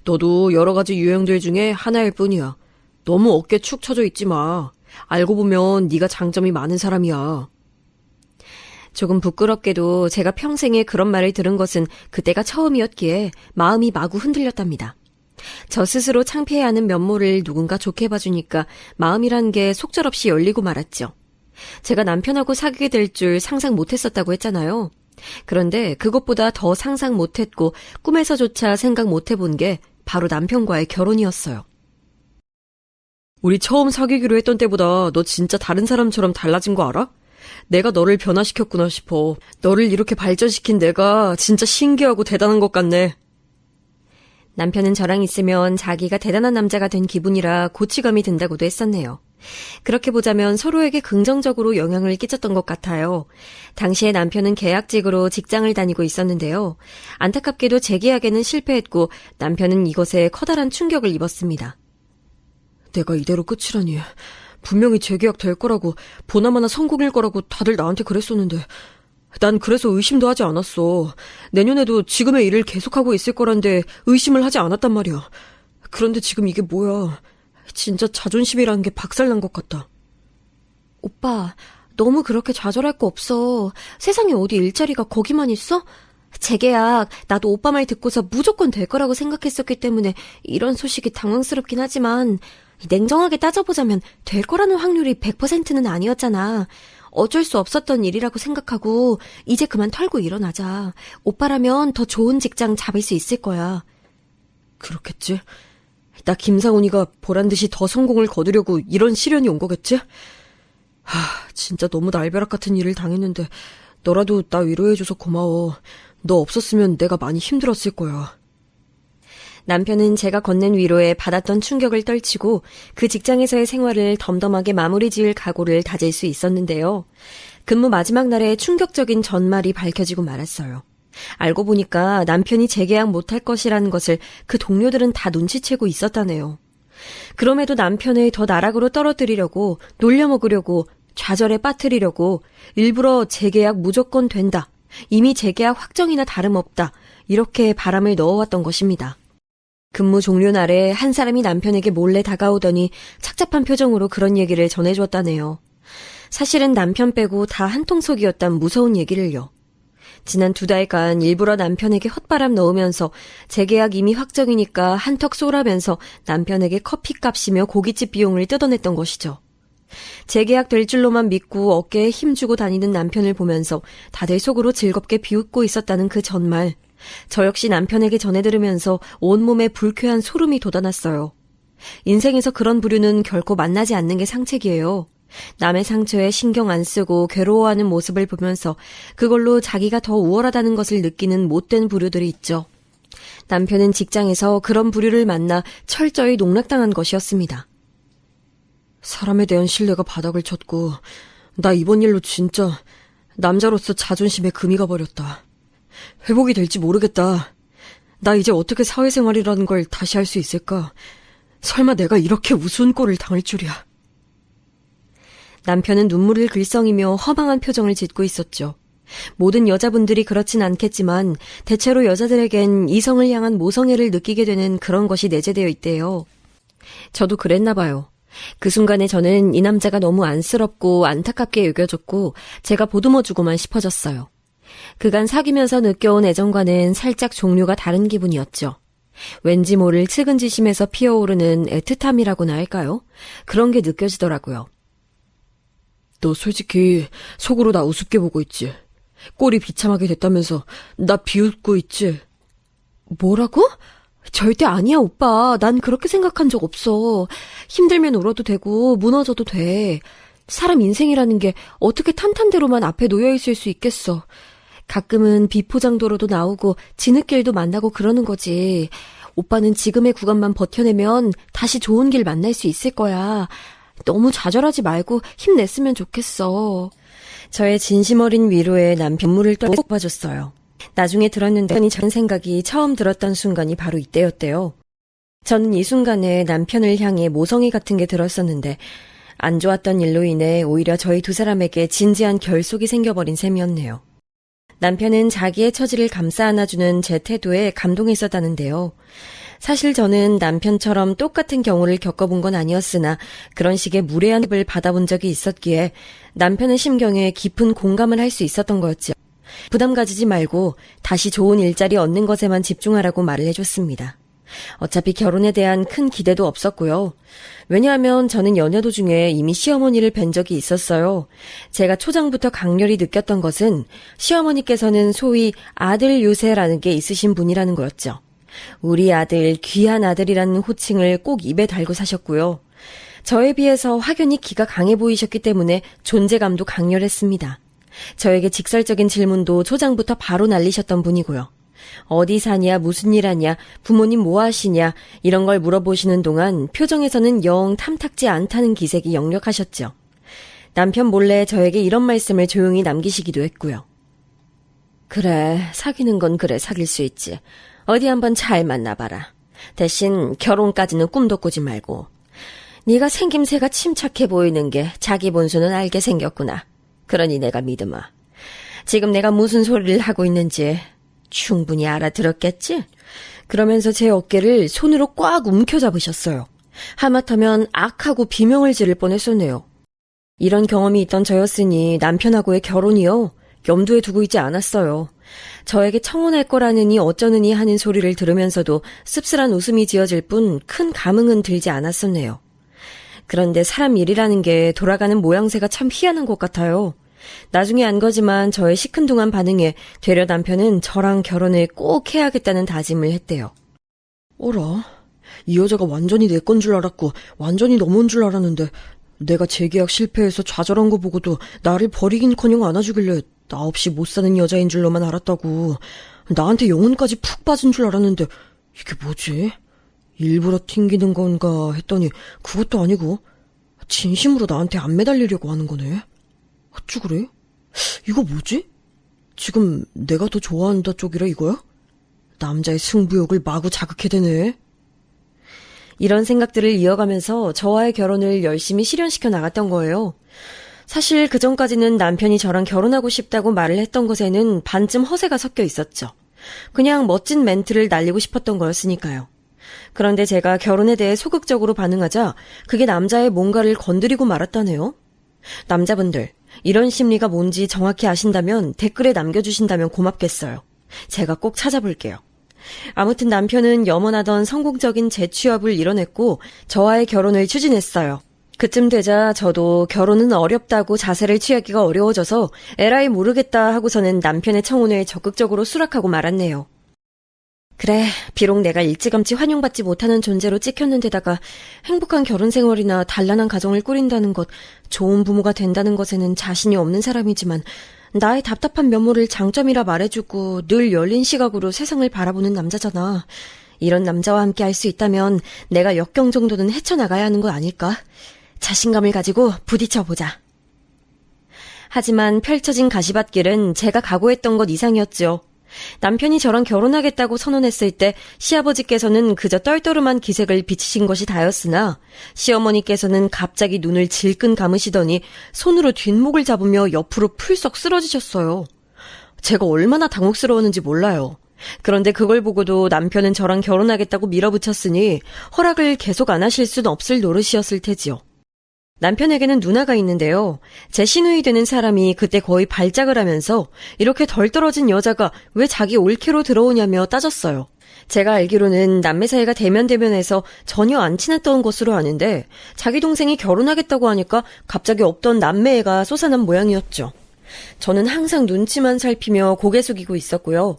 너도 여러 가지 유형들 중에 하나일 뿐이야. 너무 어깨 축 처져 있지 마. 알고 보면 네가 장점이 많은 사람이야. 조금 부끄럽게도 제가 평생에 그런 말을 들은 것은 그때가 처음이었기에 마음이 마구 흔들렸답니다. 저 스스로 창피해하는 면모를 누군가 좋게 봐주니까 마음이란 게 속절없이 열리고 말았죠. 제가 남편하고 사귀게 될 줄 상상 못했었다고 했잖아요. 그런데 그것보다 더 상상 못했고 꿈에서조차 생각 못해본 게 바로 남편과의 결혼이었어요. 우리 처음 사귀기로 했던 때보다 너 진짜 다른 사람처럼 달라진 거 알아? 내가 너를 변화시켰구나 싶어. 너를 이렇게 발전시킨 내가 진짜 신기하고 대단한 것 같네. 남편은 저랑 있으면 자기가 대단한 남자가 된 기분이라 고치감이 든다고도 했었네요. 그렇게 보자면 서로에게 긍정적으로 영향을 끼쳤던 것 같아요. 당시에 남편은 계약직으로 직장을 다니고 있었는데요. 안타깝게도 재계약에는 실패했고 남편은 이것에 커다란 충격을 입었습니다. 내가 이대로 끝이라니. 분명히 재계약 될 거라고, 보나마나 성공일 거라고 다들 나한테 그랬었는데 난 그래서 의심도 하지 않았어. 내년에도 지금의 일을 계속하고 있을 거란데 의심을 하지 않았단 말이야. 그런데 지금 이게 뭐야. 진짜 자존심이라는 게 박살난 것 같다. 오빠, 너무 그렇게 좌절할 거 없어. 세상에 어디 일자리가 거기만 있어? 재계약, 나도 오빠 말 듣고서 무조건 될 거라고 생각했었기 때문에 이런 소식이 당황스럽긴 하지만 냉정하게 따져보자면 될 거라는 확률이 100%는 아니었잖아. 어쩔 수 없었던 일이라고 생각하고 이제 그만 털고 일어나자. 오빠라면 더 좋은 직장 잡을 수 있을 거야. 그렇겠지? 나 김상훈이가 보란듯이 더 성공을 거두려고 이런 시련이 온 거겠지? 진짜 너무 날벼락 같은 일을 당했는데 너라도 나 위로해줘서 고마워. 너 없었으면 내가 많이 힘들었을 거야. 남편은 제가 건넨 위로에 받았던 충격을 떨치고 그 직장에서의 생활을 덤덤하게 마무리 지을 각오를 다질 수 있었는데요. 근무 마지막 날에 충격적인 전말이 밝혀지고 말았어요. 알고 보니까 남편이 재계약 못할 것이라는 것을 그 동료들은 다 눈치채고 있었다네요. 그럼에도 남편을 더 나락으로 떨어뜨리려고, 놀려먹으려고, 좌절에 빠뜨리려고 일부러 재계약 무조건 된다. 이미 재계약 확정이나 다름없다. 이렇게 바람을 넣어왔던 것입니다. 근무 종료 날에 한 사람이 남편에게 몰래 다가오더니 착잡한 표정으로 그런 얘기를 전해주었다네요. 사실은 남편 빼고 다 한통속이었단 무서운 얘기를요. 지난 2달간 일부러 남편에게 헛바람 넣으면서 재계약 이미 확정이니까 한턱 쏘라면서 남편에게 커피값이며 고깃집 비용을 뜯어냈던 것이죠. 재계약 될 줄로만 믿고 어깨에 힘주고 다니는 남편을 보면서 다들 속으로 즐겁게 비웃고 있었다는 그 전말, 저 역시 남편에게 전해 들으면서 온몸에 불쾌한 소름이 돋아났어요. 인생에서 그런 부류는 결코 만나지 않는 게 상책이에요. 남의 상처에 신경 안 쓰고 괴로워하는 모습을 보면서 그걸로 자기가 더 우월하다는 것을 느끼는 못된 부류들이 있죠. 남편은 직장에서 그런 부류를 만나 철저히 농락당한 것이었습니다. 사람에 대한 신뢰가 바닥을 쳤고 나 이번 일로 진짜 남자로서 자존심에 금이 가버렸다. 회복이 될지 모르겠다. 나 이제 어떻게 사회생활이라는 걸 다시 할 수 있을까? 설마 내가 이렇게 우스운 꼴을 당할 줄이야. 남편은 눈물을 글썽이며 허망한 표정을 짓고 있었죠. 모든 여자분들이 그렇진 않겠지만 대체로 여자들에겐 이성을 향한 모성애를 느끼게 되는 그런 것이 내재되어 있대요. 저도 그랬나 봐요. 그 순간에 저는 이 남자가 너무 안쓰럽고 안타깝게 여겨졌고 제가 보듬어주고만 싶어졌어요. 그간 사귀면서 느껴온 애정과는 살짝 종류가 다른 기분이었죠. 왠지 모를 측은지심에서 피어오르는 애틋함이라고나 할까요? 그런 게 느껴지더라고요. 너 솔직히 속으로 나 우습게 보고 있지? 꼴이 비참하게 됐다면서 나 비웃고 있지? 뭐라고? 절대 아니야, 오빠. 난 그렇게 생각한 적 없어. 힘들면 울어도 되고 무너져도 돼. 사람 인생이라는 게 어떻게 탄탄대로만 앞에 놓여있을 수 있겠어. 가끔은 비포장도로도 나오고 진흙길도 만나고 그러는 거지. 오빠는 지금의 구간만 버텨내면 다시 좋은 길 만날 수 있을 거야. 너무 좌절하지 말고 힘냈으면 좋겠어. 저의 진심 어린 위로에 남편 눈물을 떠봐줬어요. 나중에 들었는데 저는 생각이 처음 들었던 순간이 바로 이때였대요. 저는 이 순간에 남편을 향해 모성애 같은 게 들었었는데 안 좋았던 일로 인해 오히려 저희 두 사람에게 진지한 결속이 생겨버린 셈이었네요. 남편은 자기의 처지를 감싸 안아주는 제 태도에 감동했었다는데요. 사실 저는 남편처럼 똑같은 경우를 겪어본 건 아니었으나 그런 식의 무례한 을 받아본 적이 있었기에 남편의 심경에 깊은 공감을 할 수 있었던 거였죠. 부담 가지지 말고 다시 좋은 일자리 얻는 것에만 집중하라고 말을 해줬습니다. 어차피 결혼에 대한 큰 기대도 없었고요. 왜냐하면 저는 연애 도중에 이미 시어머니를 뵌 적이 있었어요. 제가 초장부터 강렬히 느꼈던 것은 시어머니께서는 소위 아들 요새라는 게 있으신 분이라는 거였죠. 우리 아들, 귀한 아들이라는 호칭을 꼭 입에 달고 사셨고요. 저에 비해서 확연히 기가 강해 보이셨기 때문에 존재감도 강렬했습니다. 저에게 직설적인 질문도 초장부터 바로 날리셨던 분이고요. 어디 사냐, 무슨 일 하냐, 부모님 뭐 하시냐 이런 걸 물어보시는 동안 표정에서는 영 탐탁지 않다는 기색이 역력하셨죠. 남편 몰래 저에게 이런 말씀을 조용히 남기시기도 했고요. 그래, 사귀는 건 그래 사귈 수 있지. 어디 한번 잘 만나봐라. 대신 결혼까지는 꿈도 꾸지 말고. 네가 생김새가 침착해 보이는 게 자기 본수는 알게 생겼구나. 그러니 내가 믿으마. 지금 내가 무슨 소리를 하고 있는지 충분히 알아들었겠지? 그러면서 제 어깨를 손으로 꽉 움켜잡으셨어요. 하마터면 악하고 비명을 지를 뻔했었네요. 이런 경험이 있던 저였으니 남편하고의 결혼이요. 염두에 두고 있지 않았어요. 저에게 청혼할 거라느니 어쩌느니 하는 소리를 들으면서도 씁쓸한 웃음이 지어질 뿐 큰 감흥은 들지 않았었네요. 그런데 사람 일이라는 게 돌아가는 모양새가 참 희한한 것 같아요. 나중에 안 거지만 저의 시큰둥한 반응에 되려 남편은 저랑 결혼을 꼭 해야겠다는 다짐을 했대요. 어라? 이 여자가 완전히 내 건 줄 알았고 완전히 넘어온 줄 알았는데 내가 재계약 실패해서 좌절한 거 보고도 나를 버리긴커녕 안아주길래 나 없이 못 사는 여자인 줄로만 알았다고. 나한테 영혼까지 푹 빠진 줄 알았는데 이게 뭐지? 일부러 튕기는 건가 했더니 그것도 아니고 진심으로 나한테 안 매달리려고 하는 거네. 어쭈 그래? 이거 뭐지? 지금 내가 더 좋아한다 쪽이라 이거야? 남자의 승부욕을 마구 자극해대네. 이런 생각들을 이어가면서 저와의 결혼을 열심히 실현시켜 나갔던 거예요. 사실 그전까지는 남편이 저랑 결혼하고 싶다고 말을 했던 것에는 반쯤 허세가 섞여 있었죠. 그냥 멋진 멘트를 날리고 싶었던 거였으니까요. 그런데 제가 결혼에 대해 소극적으로 반응하자 그게 남자의 뭔가를 건드리고 말았다네요. 남자분들, 이런 심리가 뭔지 정확히 아신다면 댓글에 남겨주신다면 고맙겠어요. 제가 꼭 찾아볼게요. 아무튼 남편은 염원하던 성공적인 재취업을 이뤄냈고 저와의 결혼을 추진했어요. 그쯤 되자 저도 결혼은 어렵다고 자세를 취하기가 어려워져서 에라이 모르겠다 하고서는 남편의 청혼에 적극적으로 수락하고 말았네요. 그래, 비록 내가 일찌감치 환영받지 못하는 존재로 찍혔는데다가 행복한 결혼 생활이나 단란한 가정을 꾸린다는 것, 좋은 부모가 된다는 것에는 자신이 없는 사람이지만 나의 답답한 면모를 장점이라 말해주고 늘 열린 시각으로 세상을 바라보는 남자잖아. 이런 남자와 함께 할 수 있다면 내가 역경 정도는 헤쳐나가야 하는 거 아닐까? 자신감을 가지고 부딪혀보자. 하지만 펼쳐진 가시밭길은 제가 각오했던 것 이상이었죠. 남편이 저랑 결혼하겠다고 선언했을 때 시아버지께서는 그저 떨떠름한 기색을 비치신 것이 다였으나 시어머니께서는 갑자기 눈을 질끈 감으시더니 손으로 뒷목을 잡으며 옆으로 풀썩 쓰러지셨어요. 제가 얼마나 당혹스러웠는지 몰라요. 그런데 그걸 보고도 남편은 저랑 결혼하겠다고 밀어붙였으니 허락을 계속 안 하실 순 없을 노릇이었을 테지요. 남편에게는 누나가 있는데요. 제 시누이 되는 사람이 그때 거의 발작을 하면서 이렇게 덜 떨어진 여자가 왜 자기 올케로 들어오냐며 따졌어요. 제가 알기로는 남매 사이가 대면대면해서 전혀 안 친했던 것으로 아는데 자기 동생이 결혼하겠다고 하니까 갑자기 없던 남매애가 솟아난 모양이었죠. 저는 항상 눈치만 살피며 고개 숙이고 있었고요.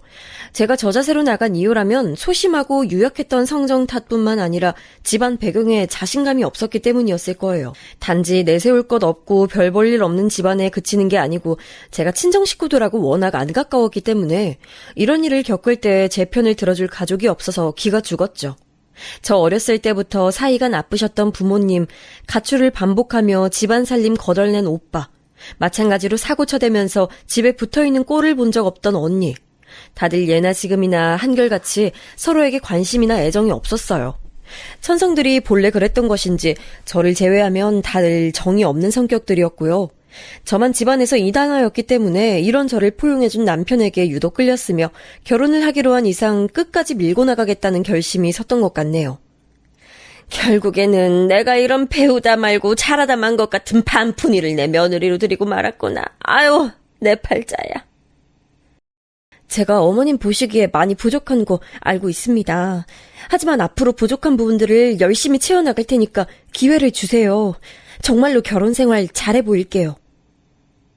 제가 저 자세로 나간 이유라면 소심하고 유약했던 성정 탓뿐만 아니라 집안 배경에 자신감이 없었기 때문이었을 거예요. 단지 내세울 것 없고 별 볼 일 없는 집안에 그치는 게 아니고 제가 친정 식구들하고 워낙 안 가까웠기 때문에 이런 일을 겪을 때 제 편을 들어줄 가족이 없어서 기가 죽었죠. 저 어렸을 때부터 사이가 나쁘셨던 부모님, 가출을 반복하며 집안 살림 거덜낸 오빠, 마찬가지로 사고 쳐대면서 집에 붙어있는 꼴을 본 적 없던 언니. 다들 예나 지금이나 한결같이 서로에게 관심이나 애정이 없었어요. 천성들이 본래 그랬던 것인지 저를 제외하면 다들 정이 없는 성격들이었고요. 저만 집안에서 이단아였기 때문에 이런 저를 포용해준 남편에게 유독 끌렸으며 결혼을 하기로 한 이상 끝까지 밀고 나가겠다는 결심이 섰던 것 같네요. 결국에는 내가 이런 배우다 말고 잘하다 만 것 같은 반푼이를 내 며느리로 들이고 말았구나. 아유, 내 팔자야. 제가 어머님 보시기에 많이 부족한 거 알고 있습니다. 하지만 앞으로 부족한 부분들을 열심히 채워나갈 테니까 기회를 주세요. 정말로 결혼 생활 잘해 보일게요.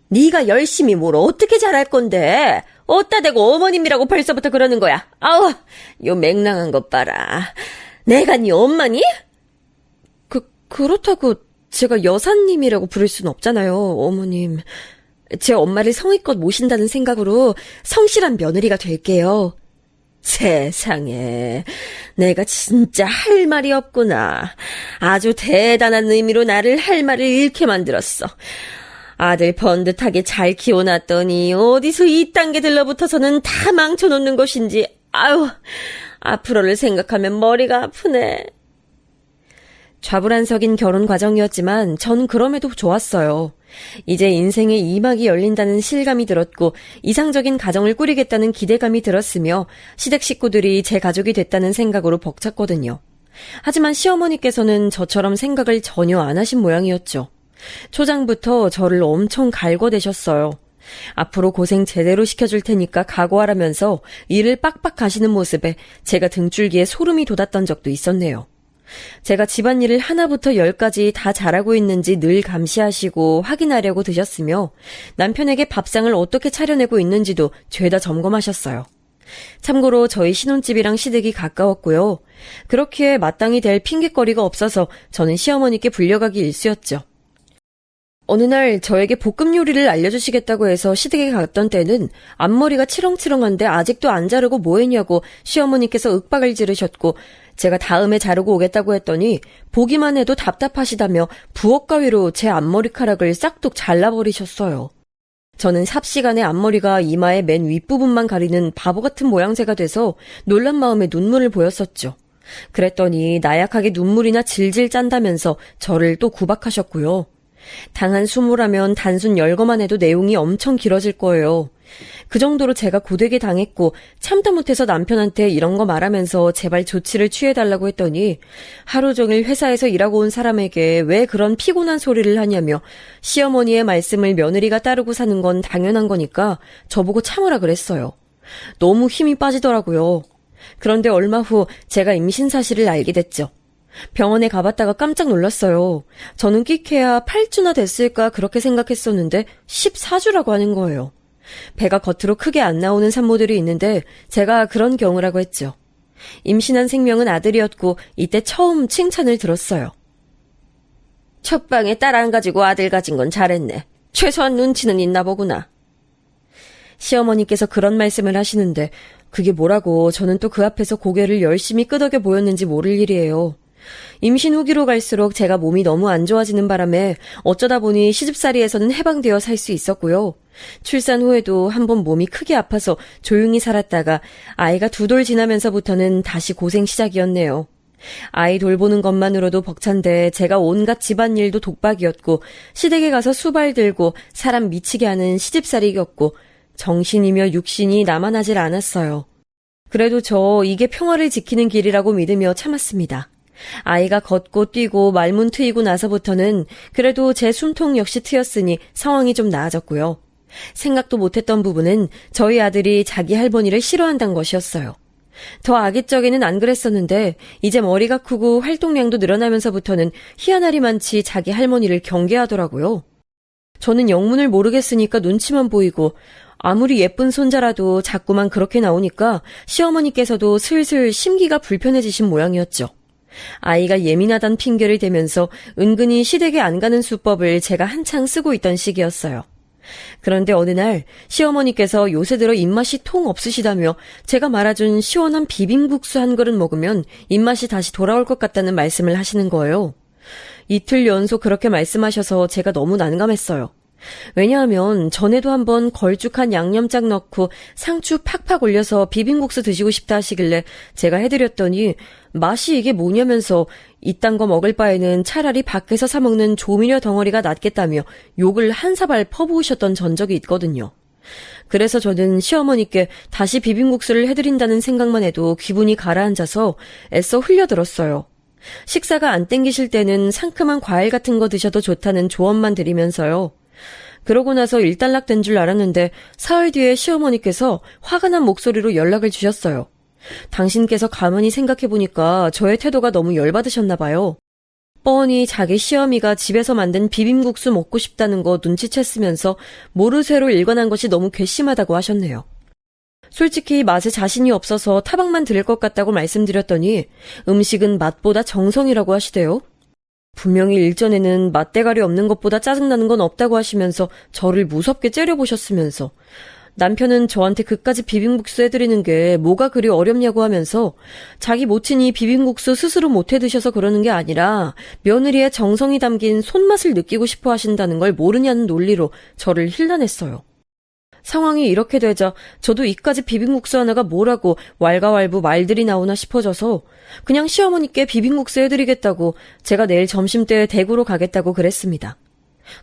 네가 열심히 뭘 어떻게 잘할 건데? 어따 대고 어머님이라고 벌써부터 그러는 거야. 아우, 요 맹랑한 것 봐라. 내가 네 엄마니? 그렇다고 제가 여사님이라고 부를 순 없잖아요, 어머님. 제 엄마를 성의껏 모신다는 생각으로 성실한 며느리가 될게요. 세상에, 내가 진짜 할 말이 없구나. 아주 대단한 의미로 나를 할 말을 잃게 만들었어. 아들 번듯하게 잘 키워놨더니 어디서 이딴 게 들러붙어서는 다 망쳐놓는 것인지. 아유, 앞으로를 생각하면 머리가 아프네. 좌불안석인 결혼 과정이었지만 전 그럼에도 좋았어요. 이제 인생의 2막이 열린다는 실감이 들었고 이상적인 가정을 꾸리겠다는 기대감이 들었으며 시댁 식구들이 제 가족이 됐다는 생각으로 벅찼거든요. 하지만 시어머니께서는 저처럼 생각을 전혀 안 하신 모양이었죠. 초장부터 저를 엄청 갈궈대셨어요. 앞으로 고생 제대로 시켜줄 테니까 각오하라면서 일을 빡빡 가시는 모습에 제가 등줄기에 소름이 돋았던 적도 있었네요. 제가 집안일을 하나부터 10까지 다 잘하고 있는지 늘 감시하시고 확인하려고 드셨으며 남편에게 밥상을 어떻게 차려내고 있는지도 죄다 점검하셨어요. 참고로 저희 신혼집이랑 시댁이 가까웠고요. 그렇기에 마땅히 될 핑곗거리가 없어서 저는 시어머니께 불려가기 일쑤였죠. 어느 날 저에게 볶음 요리를 알려주시겠다고 해서 시댁에 갔던 때는 앞머리가 치렁치렁한데 아직도 안 자르고 뭐 했냐고 시어머니께서 윽박을 지르셨고 제가 다음에 자르고 오겠다고 했더니 보기만 해도 답답하시다며 부엌 가위로 제 앞머리카락을 싹둑 잘라버리셨어요. 저는 삽시간에 앞머리가 이마의 맨 윗부분만 가리는 바보 같은 모양새가 돼서 놀란 마음에 눈물을 보였었죠. 그랬더니 나약하게 눈물이나 질질 짠다면서 저를 또 구박하셨고요. 당한 수모라면 단순 열거만 해도 내용이 엄청 길어질 거예요. 그 정도로 제가 고되게 당했고 참다 못해서 남편한테 이런 거 말하면서 제발 조치를 취해달라고 했더니 하루 종일 회사에서 일하고 온 사람에게 왜 그런 피곤한 소리를 하냐며 시어머니의 말씀을 며느리가 따르고 사는 건 당연한 거니까 저보고 참으라 그랬어요. 너무 힘이 빠지더라고요. 그런데 얼마 후 제가 임신 사실을 알게 됐죠. 병원에 가봤다가 깜짝 놀랐어요. 저는 끽해야 8주나 됐을까 그렇게 생각했었는데 14주라고 하는 거예요. 배가 겉으로 크게 안 나오는 산모들이 있는데 제가 그런 경우라고 했죠. 임신한 생명은 아들이었고 이때 처음 칭찬을 들었어요. 첫 방에 딸 안 가지고 아들 가진 건 잘했네. 최소한 눈치는 있나 보구나. 시어머니께서 그런 말씀을 하시는데 그게 뭐라고 저는 또 그 앞에서 고개를 열심히 끄덕여 보였는지 모를 일이에요. 임신 후기로 갈수록 제가 몸이 너무 안 좋아지는 바람에 어쩌다 보니 시집살이에서는 해방되어 살 수 있었고요. 출산 후에도 한번 몸이 크게 아파서 조용히 살았다가 아이가 2돌 지나면서부터는 다시 고생 시작이었네요. 아이 돌보는 것만으로도 벅찬데 제가 온갖 집안일도 독박이었고 시댁에 가서 수발 들고 사람 미치게 하는 시집살이였고 정신이며 육신이 남아나질 않았어요. 그래도 저 이게 평화를 지키는 길이라고 믿으며 참았습니다. 아이가 걷고 뛰고 말문 트이고 나서부터는 그래도 제 숨통 역시 트였으니 상황이 좀 나아졌고요. 생각도 못했던 부분은 저희 아들이 자기 할머니를 싫어한다는 것이었어요. 더 아기 적에는 안 그랬었는데 이제 머리가 크고 활동량도 늘어나면서부터는 희한하리만치 자기 할머니를 경계하더라고요. 저는 영문을 모르겠으니까 눈치만 보이고 아무리 예쁜 손자라도 자꾸만 그렇게 나오니까 시어머니께서도 슬슬 심기가 불편해지신 모양이었죠. 아이가 예민하단 핑계를 대면서 은근히 시댁에 안 가는 수법을 제가 한창 쓰고 있던 시기였어요. 그런데 어느 날 시어머니께서 요새 들어 입맛이 통 없으시다며 제가 말아준 시원한 비빔국수 한 그릇 먹으면 입맛이 다시 돌아올 것 같다는 말씀을 하시는 거예요. 이틀 연속 그렇게 말씀하셔서 제가 너무 난감했어요. 왜냐하면 전에도 한번 걸쭉한 양념장 넣고 상추 팍팍 올려서 비빔국수 드시고 싶다 하시길래 제가 해드렸더니 맛이 이게 뭐냐면서 이딴 거 먹을 바에는 차라리 밖에서 사 먹는 조미료 덩어리가 낫겠다며 욕을 한 사발 퍼부으셨던 전적이 있거든요. 그래서 저는 시어머니께 다시 비빔국수를 해드린다는 생각만 해도 기분이 가라앉아서 애써 흘려들었어요. 식사가 안 땡기실 때는 상큼한 과일 같은 거 드셔도 좋다는 조언만 드리면서요. 그러고 나서 일단락된 줄 알았는데 사흘 뒤에 시어머니께서 화가 난 목소리로 연락을 주셨어요. 당신께서 가만히 생각해보니까 저의 태도가 너무 열받으셨나 봐요. 뻔히 자기 시어미가 집에서 만든 비빔국수 먹고 싶다는 거 눈치챘으면서 모르쇠로 일관한 것이 너무 괘씸하다고 하셨네요. 솔직히 맛에 자신이 없어서 타박만 들을 것 같다고 말씀드렸더니 음식은 맛보다 정성이라고 하시대요. 분명히 일전에는 맛대가리 없는 것보다 짜증나는 건 없다고 하시면서 저를 무섭게 째려보셨으면서 남편은 저한테 그까지 비빔국수 해드리는 게 뭐가 그리 어렵냐고 하면서 자기 모친이 비빔국수 스스로 못 해드셔서 그러는 게 아니라 며느리의 정성이 담긴 손맛을 느끼고 싶어 하신다는 걸 모르냐는 논리로 저를 힐난했어요. 상황이 이렇게 되자 저도 이까지 비빔국수 하나가 뭐라고 왈가왈부 말들이 나오나 싶어져서 그냥 시어머니께 비빔국수 해드리겠다고 제가 내일 점심때 대구로 가겠다고 그랬습니다.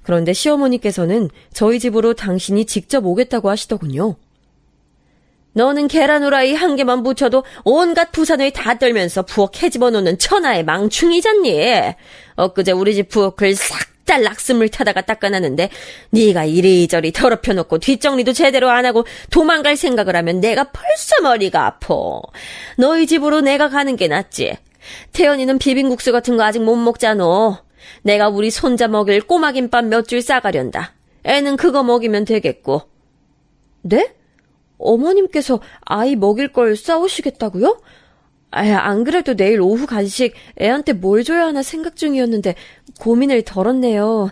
그런데 시어머니께서는 저희 집으로 당신이 직접 오겠다고 하시더군요. 너는 계란 후라이 한 개만 묻혀도 온갖 부산을 다 떨면서 부엌 해집어놓는 천하의 망충이잖니. 엊그제 우리 집 부엌을 싹 다 락스물 타다가 닦아놨는데 네가 이리저리 더럽혀놓고 뒷정리도 제대로 안 하고 도망갈 생각을 하면 내가 벌써 머리가 아파. 너희 집으로 내가 가는 게 낫지. 태연이는 비빔국수 같은 거 아직 못 먹잖아. 내가 우리 손자 먹일 꼬마김밥 몇 줄 싸가련다. 애는 그거 먹이면 되겠고. 네? 어머님께서 아이 먹일 걸 싸우시겠다고요? 안 그래도 내일 오후 간식 애한테 뭘 줘야 하나 생각 중이었는데 고민을 덜었네요.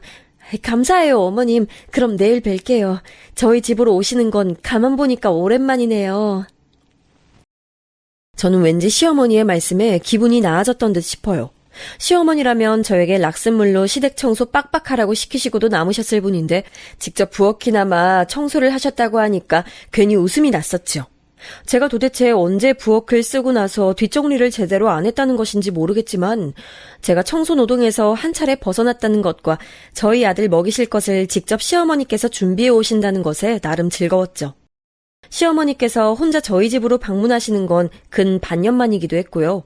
감사해요, 어머님. 그럼 내일 뵐게요. 저희 집으로 오시는 건 가만 보니까 오랜만이네요. 저는 왠지 시어머니의 말씀에 기분이 나아졌던 듯 싶어요. 시어머니라면 저에게 락슨물로 시댁 청소 빡빡하라고 시키시고도 남으셨을 분인데 직접 부엌이나마 청소를 하셨다고 하니까 괜히 웃음이 났었죠. 제가 도대체 언제 부엌을 쓰고 나서 뒷정리를 제대로 안 했다는 것인지 모르겠지만 제가 청소노동에서 한 차례 벗어났다는 것과 저희 아들 먹이실 것을 직접 시어머니께서 준비해 오신다는 것에 나름 즐거웠죠. 시어머니께서 혼자 저희 집으로 방문하시는 건 근 반년 만이기도 했고요.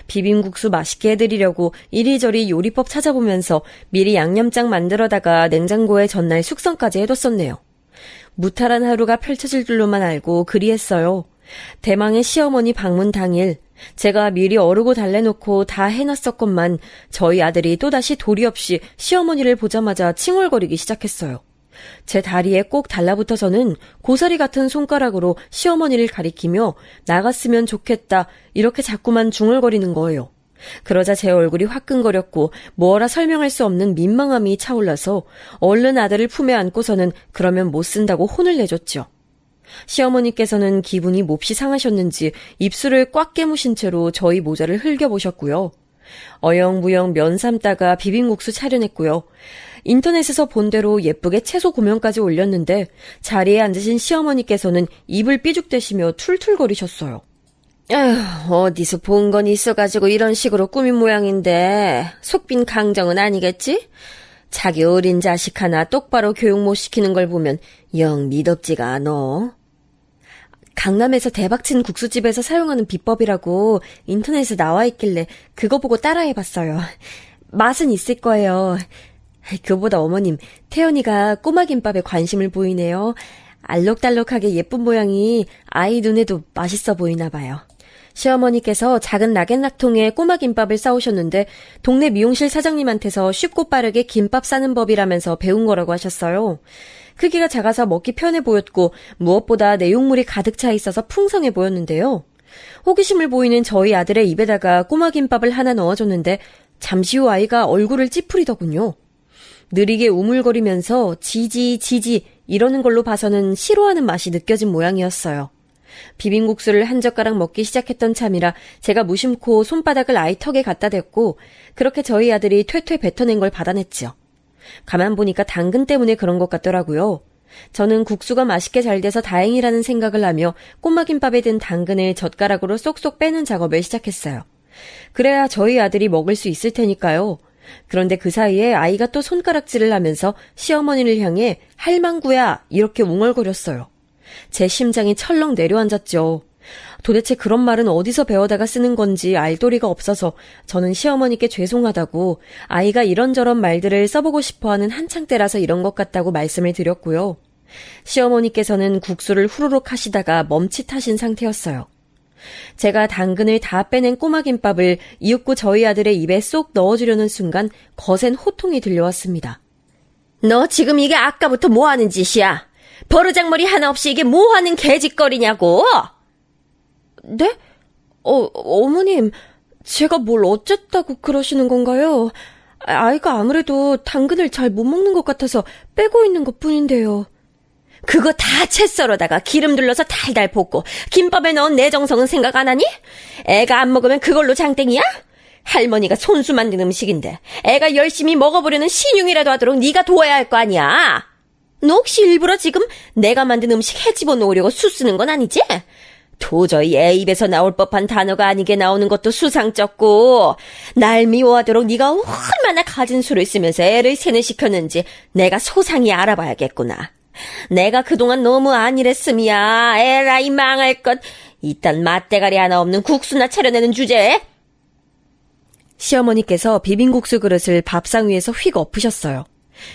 비빔국수 맛있게 해드리려고 이리저리 요리법 찾아보면서 미리 양념장 만들어다가 냉장고에 전날 숙성까지 해뒀었네요. 무탈한 하루가 펼쳐질 줄로만 알고 그리했어요. 대망의 시어머니 방문 당일 제가 미리 어르고 달래놓고 다 해놨었건만 저희 아들이 또다시 도리 없이 시어머니를 보자마자 칭얼거리기 시작했어요. 제 다리에 꼭 달라붙어서는 고사리 같은 손가락으로 시어머니를 가리키며 나갔으면 좋겠다 이렇게 자꾸만 중얼거리는 거예요. 그러자 제 얼굴이 화끈거렸고 뭐라 설명할 수 없는 민망함이 차올라서 얼른 아들을 품에 안고서는 그러면 못 쓴다고 혼을 내줬죠. 시어머니께서는 기분이 몹시 상하셨는지 입술을 꽉 깨무신 채로 저희 모자를 흘겨보셨고요. 어영부영 면 삶다가 비빔국수 차려냈고요. 인터넷에서 본 대로 예쁘게 채소 고명까지 올렸는데 자리에 앉으신 시어머니께서는 입을 삐죽대시며 툴툴거리셨어요. 에휴, 어디서 본 건 있어가지고 이런 식으로 꾸민 모양인데 속빈 강정은 아니겠지? 자기 어린 자식 하나 똑바로 교육 못 시키는 걸 보면 영 미덥지가 않어. 강남에서 대박친 국수집에서 사용하는 비법이라고 인터넷에 나와 있길래 그거 보고 따라해봤어요. 맛은 있을 거예요. 그보다 어머님, 태연이가 꼬마 김밥에 관심을 보이네요. 알록달록하게 예쁜 모양이 아이 눈에도 맛있어 보이나 봐요. 시어머니께서 작은 락앤락통에 꼬마 김밥을 싸오셨는데 동네 미용실 사장님한테서 쉽고 빠르게 김밥 싸는 법이라면서 배운 거라고 하셨어요. 크기가 작아서 먹기 편해 보였고 무엇보다 내용물이 가득 차 있어서 풍성해 보였는데요. 호기심을 보이는 저희 아들의 입에다가 꼬마 김밥을 하나 넣어줬는데 잠시 후 아이가 얼굴을 찌푸리더군요. 느리게 우물거리면서 지지 이러는 걸로 봐서는 싫어하는 맛이 느껴진 모양이었어요. 비빔국수를 한 젓가락 먹기 시작했던 참이라 제가 무심코 손바닥을 아이 턱에 갖다 댔고 그렇게 저희 아들이 퇴퇴 뱉어낸 걸 받아냈죠. 가만 보니까 당근 때문에 그런 것 같더라고요. 저는 국수가 맛있게 잘 돼서 다행이라는 생각을 하며 꼬마김밥에 든 당근을 젓가락으로 쏙쏙 빼는 작업을 시작했어요. 그래야 저희 아들이 먹을 수 있을 테니까요. 그런데 그 사이에 아이가 또 손가락질을 하면서 시어머니를 향해 할망구야 이렇게 웅얼거렸어요. 제 심장이 철렁 내려앉았죠. 도대체 그런 말은 어디서 배워다가 쓰는 건지 알 도리가 없어서 저는 시어머니께 죄송하다고 아이가 이런저런 말들을 써보고 싶어하는 한창 때라서 이런 것 같다고 말씀을 드렸고요. 시어머니께서는 국수를 후루룩 하시다가 멈칫하신 상태였어요. 제가 당근을 다 빼낸 꼬마김밥을 이윽고 저희 아들의 입에 쏙 넣어주려는 순간 거센 호통이 들려왔습니다. 너 지금 이게 아까부터 뭐하는 짓이야? 버르장머리 하나 없이 이게 뭐하는 개짓거리냐고? 네? 어머님, 제가 뭘 어쨌다고 그러시는 건가요? 아이가 아무래도 당근을 잘 못 먹는 것 같아서 빼고 있는 것 뿐인데요. 그거 다 채 썰어다가 기름 둘러서 달달 볶고 김밥에 넣은 내 정성은 생각 안 하니? 애가 안 먹으면 그걸로 장땡이야? 할머니가 손수 만든 음식인데 애가 열심히 먹어보려는 신용이라도 하도록 네가 도와야 할 거 아니야? 너 혹시 일부러 지금 내가 만든 음식 해집어 놓으려고 수쓰는 건 아니지? 도저히 애 입에서 나올 법한 단어가 아니게 나오는 것도 수상쩍고 날 미워하도록 네가 얼마나 가진 수를 쓰면서 애를 세뇌시켰는지 내가 소상히 알아봐야겠구나. 내가 그동안 너무 안일했음이야. 에라이 망할 것. 이딴 맛대가리 하나 없는 국수나 차려내는 주제에. 시어머니께서 비빔국수 그릇을 밥상 위에서 휙 엎으셨어요.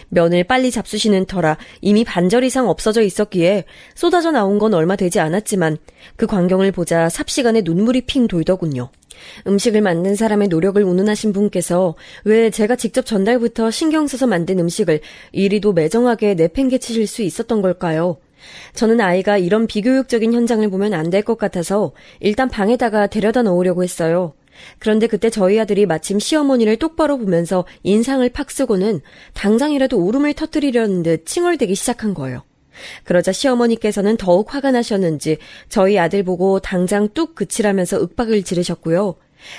면을 빨리 잡수시는 터라 이미 반절 이상 없어져 있었기에 쏟아져 나온 건 얼마 되지 않았지만 그 광경을 보자 삽시간에 눈물이 핑 돌더군요. 음식을 만든 사람의 노력을 운운하신 분께서 왜 제가 직접 전달부터 신경 써서 만든 음식을 이리도 매정하게 내팽개치실 수 있었던 걸까요? 저는 아이가 이런 비교육적인 현장을 보면 안 될 것 같아서 일단 방에다가 데려다 놓으려고 했어요. 그런데 그때 저희 아들이 마침 시어머니를 똑바로 보면서 인상을 팍 쓰고는 당장이라도 울음을 터뜨리려는 듯 칭얼대기 시작한 거예요. 그러자 시어머니께서는 더욱 화가 나셨는지 저희 아들 보고 당장 뚝 그치라면서 윽박을 지르셨고요.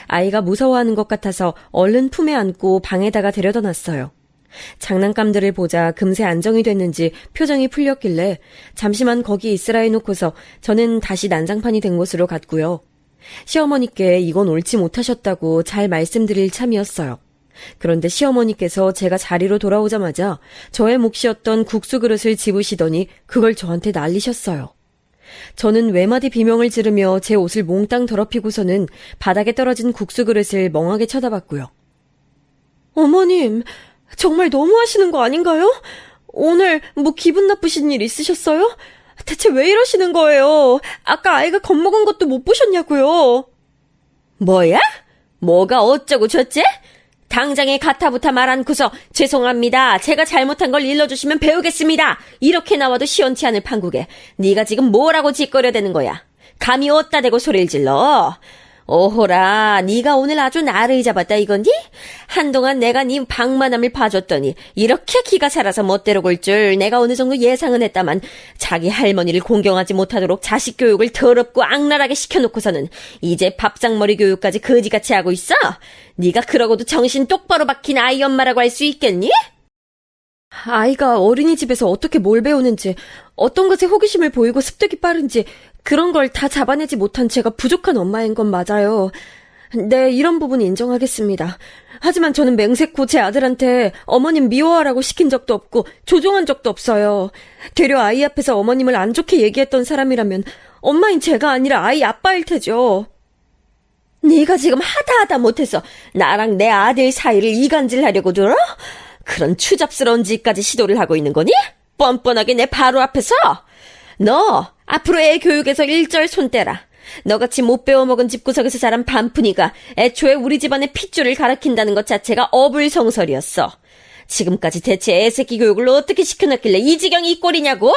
아이가 무서워하는 것 같아서 얼른 품에 안고 방에다가 데려다 놨어요. 장난감들을 보자 금세 안정이 됐는지 표정이 풀렸길래 잠시만 거기 있으라 해놓고서 저는 다시 난장판이 된 곳으로 갔고요. 시어머니께 이건 옳지 못하셨다고 잘 말씀드릴 참이었어요. 그런데 시어머니께서 제가 자리로 돌아오자마자 저의 몫이었던 국수 그릇을 집으시더니 그걸 저한테 날리셨어요. 저는 외마디 비명을 지르며 제 옷을 몽땅 더럽히고서는 바닥에 떨어진 국수 그릇을 멍하게 쳐다봤고요. 어머님, 정말 너무하시는 거 아닌가요? 오늘 뭐 기분 나쁘신 일 있으셨어요? 대체 왜 이러시는 거예요? 아까 아이가 겁먹은 것도 못 보셨냐고요? 뭐야? 뭐가 어쩌고 저째? 당장에 가타부타 말 않고서 죄송합니다. 제가 잘못한 걸 일러주시면 배우겠습니다. 이렇게 나와도 시원치 않을 판국에 네가 지금 뭐라고 짓거려대는 거야? 감히 어디다 대고 소리를 질러? 오호라, 네가 오늘 아주 나를 잡았다 이건디? 한동안 내가 네 방만함을 봐줬더니 이렇게 기가 살아서 멋대로 굴 줄 내가 어느 정도 예상은 했다만 자기 할머니를 공경하지 못하도록 자식 교육을 더럽고 악랄하게 시켜놓고서는 이제 밥상머리 교육까지 거지같이 하고 있어? 네가 그러고도 정신 똑바로 박힌 아이 엄마라고 할 수 있겠니? 아이가 어린이집에서 어떻게 뭘 배우는지, 어떤 것에 호기심을 보이고 습득이 빠른지 그런 걸 다 잡아내지 못한 제가 부족한 엄마인 건 맞아요. 네, 이런 부분 인정하겠습니다. 하지만 저는 맹세코 제 아들한테 어머님 미워하라고 시킨 적도 없고 조종한 적도 없어요. 되려 아이 앞에서 어머님을 안 좋게 얘기했던 사람이라면 엄마인 제가 아니라 아이 아빠일 테죠. 네가 지금 하다 못해서 나랑 내 아들 사이를 이간질하려고 들어? 그런 추잡스러운 짓까지 시도를 하고 있는 거니? 뻔뻔하게 내 바로 앞에서? 너 앞으로 애 교육에서 일절 손 떼라. 너같이 못 배워먹은 집구석에서 자란 반푼이가 애초에 우리 집안의 핏줄을 가리킨다는 것 자체가 어불성설이었어. 지금까지 대체 애새끼 교육을 어떻게 시켜놨길래 이 지경이 이 꼴이냐고?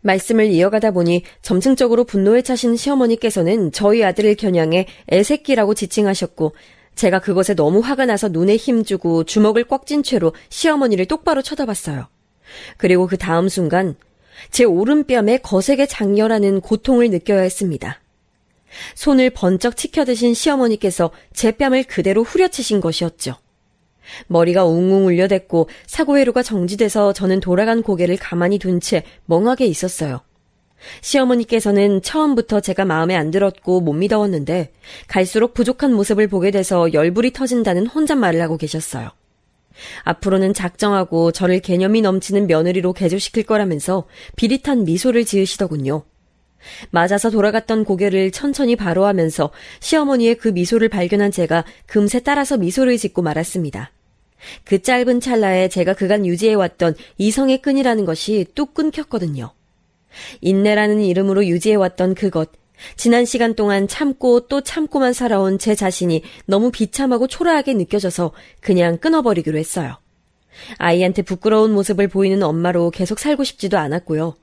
말씀을 이어가다 보니 점층적으로 분노에 차신 시어머니께서는 저희 아들을 겨냥해 애새끼라고 지칭하셨고 제가 그것에 너무 화가 나서 눈에 힘주고 주먹을 꽉 쥔 채로 시어머니를 똑바로 쳐다봤어요. 그리고 그 다음 순간 제 오른뺨에 거세게 장렬하는 고통을 느껴야 했습니다. 손을 번쩍 치켜드신 시어머니께서 제 뺨을 그대로 후려치신 것이었죠. 머리가 웅웅 울려댔고 사고회로가 정지돼서 저는 돌아간 고개를 가만히 둔 채 멍하게 있었어요. 시어머니께서는 처음부터 제가 마음에 안 들었고 못 믿어왔는데 갈수록 부족한 모습을 보게 돼서 열불이 터진다는 혼잣말을 하고 계셨어요. 앞으로는 작정하고 저를 개념이 넘치는 며느리로 개조시킬 거라면서 비릿한 미소를 지으시더군요. 맞아서 돌아갔던 고개를 천천히 바로 하면서 시어머니의 그 미소를 발견한 제가 금세 따라서 미소를 짓고 말았습니다. 그 짧은 찰나에 제가 그간 유지해왔던 이성의 끈이라는 것이 뚝 끊겼거든요. 인내라는 이름으로 유지해왔던 그것, 지난 시간 동안 참고 또 참고만 살아온 제 자신이 너무 비참하고 초라하게 느껴져서 그냥 끊어버리기로 했어요. 아이한테 부끄러운 모습을 보이는 엄마로 계속 살고 싶지도 않았고요.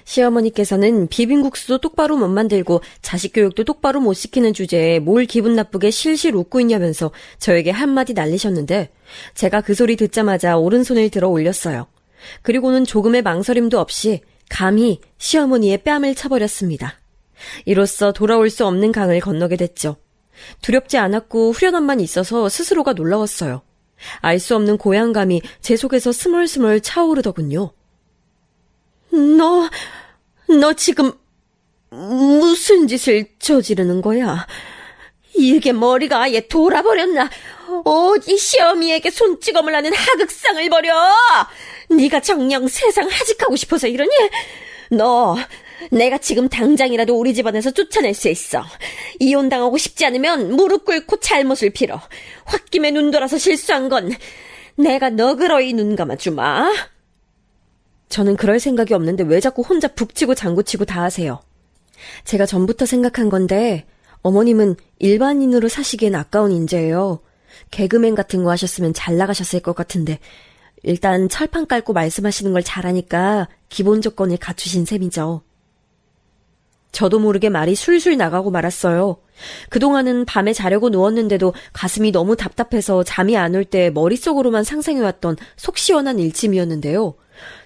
시어머니께서는 비빔국수도 똑바로 못 만들고 자식 교육도 똑바로 못 시키는 주제에 뭘 기분 나쁘게 실실 웃고 있냐면서 저에게 한마디 날리셨는데 제가 그 소리 듣자마자 오른손을 들어 올렸어요. 그리고는 조금의 망설임도 없이 감히 시어머니의 뺨을 쳐버렸습니다. 이로써 돌아올 수 없는 강을 건너게 됐죠. 두렵지 않았고 후련함만 있어서 스스로가 놀라웠어요. 알 수 없는 고향감이 제 속에서 스멀스멀 차오르더군요. 너 지금 무슨 짓을 저지르는 거야? 이게 머리가 아예 돌아버렸나? 어디 시어미에게 손찌검을 하는 하극상을 벌여! 네가 정녕 세상 하직하고 싶어서 이러니? 내가 지금 당장이라도 우리 집안에서 쫓아낼 수 있어. 이혼당하고 싶지 않으면 무릎 꿇고 잘못을 빌어. 홧김에 눈 돌아서 실수한 건 내가 너그러이 눈 감아주마. 저는 그럴 생각이 없는데 왜 자꾸 혼자 북치고 장구치고 다 하세요. 제가 전부터 생각한 건데 어머님은 일반인으로 사시기엔 아까운 인재예요. 개그맨 같은 거 하셨으면 잘 나가셨을 것 같은데 일단 철판 깔고 말씀하시는 걸 잘하니까 기본 조건을 갖추신 셈이죠. 저도 모르게 말이 술술 나가고 말았어요. 그동안은 밤에 자려고 누웠는데도 가슴이 너무 답답해서 잠이 안 올 때 머릿속으로만 상상해왔던 속 시원한 일침이었는데요.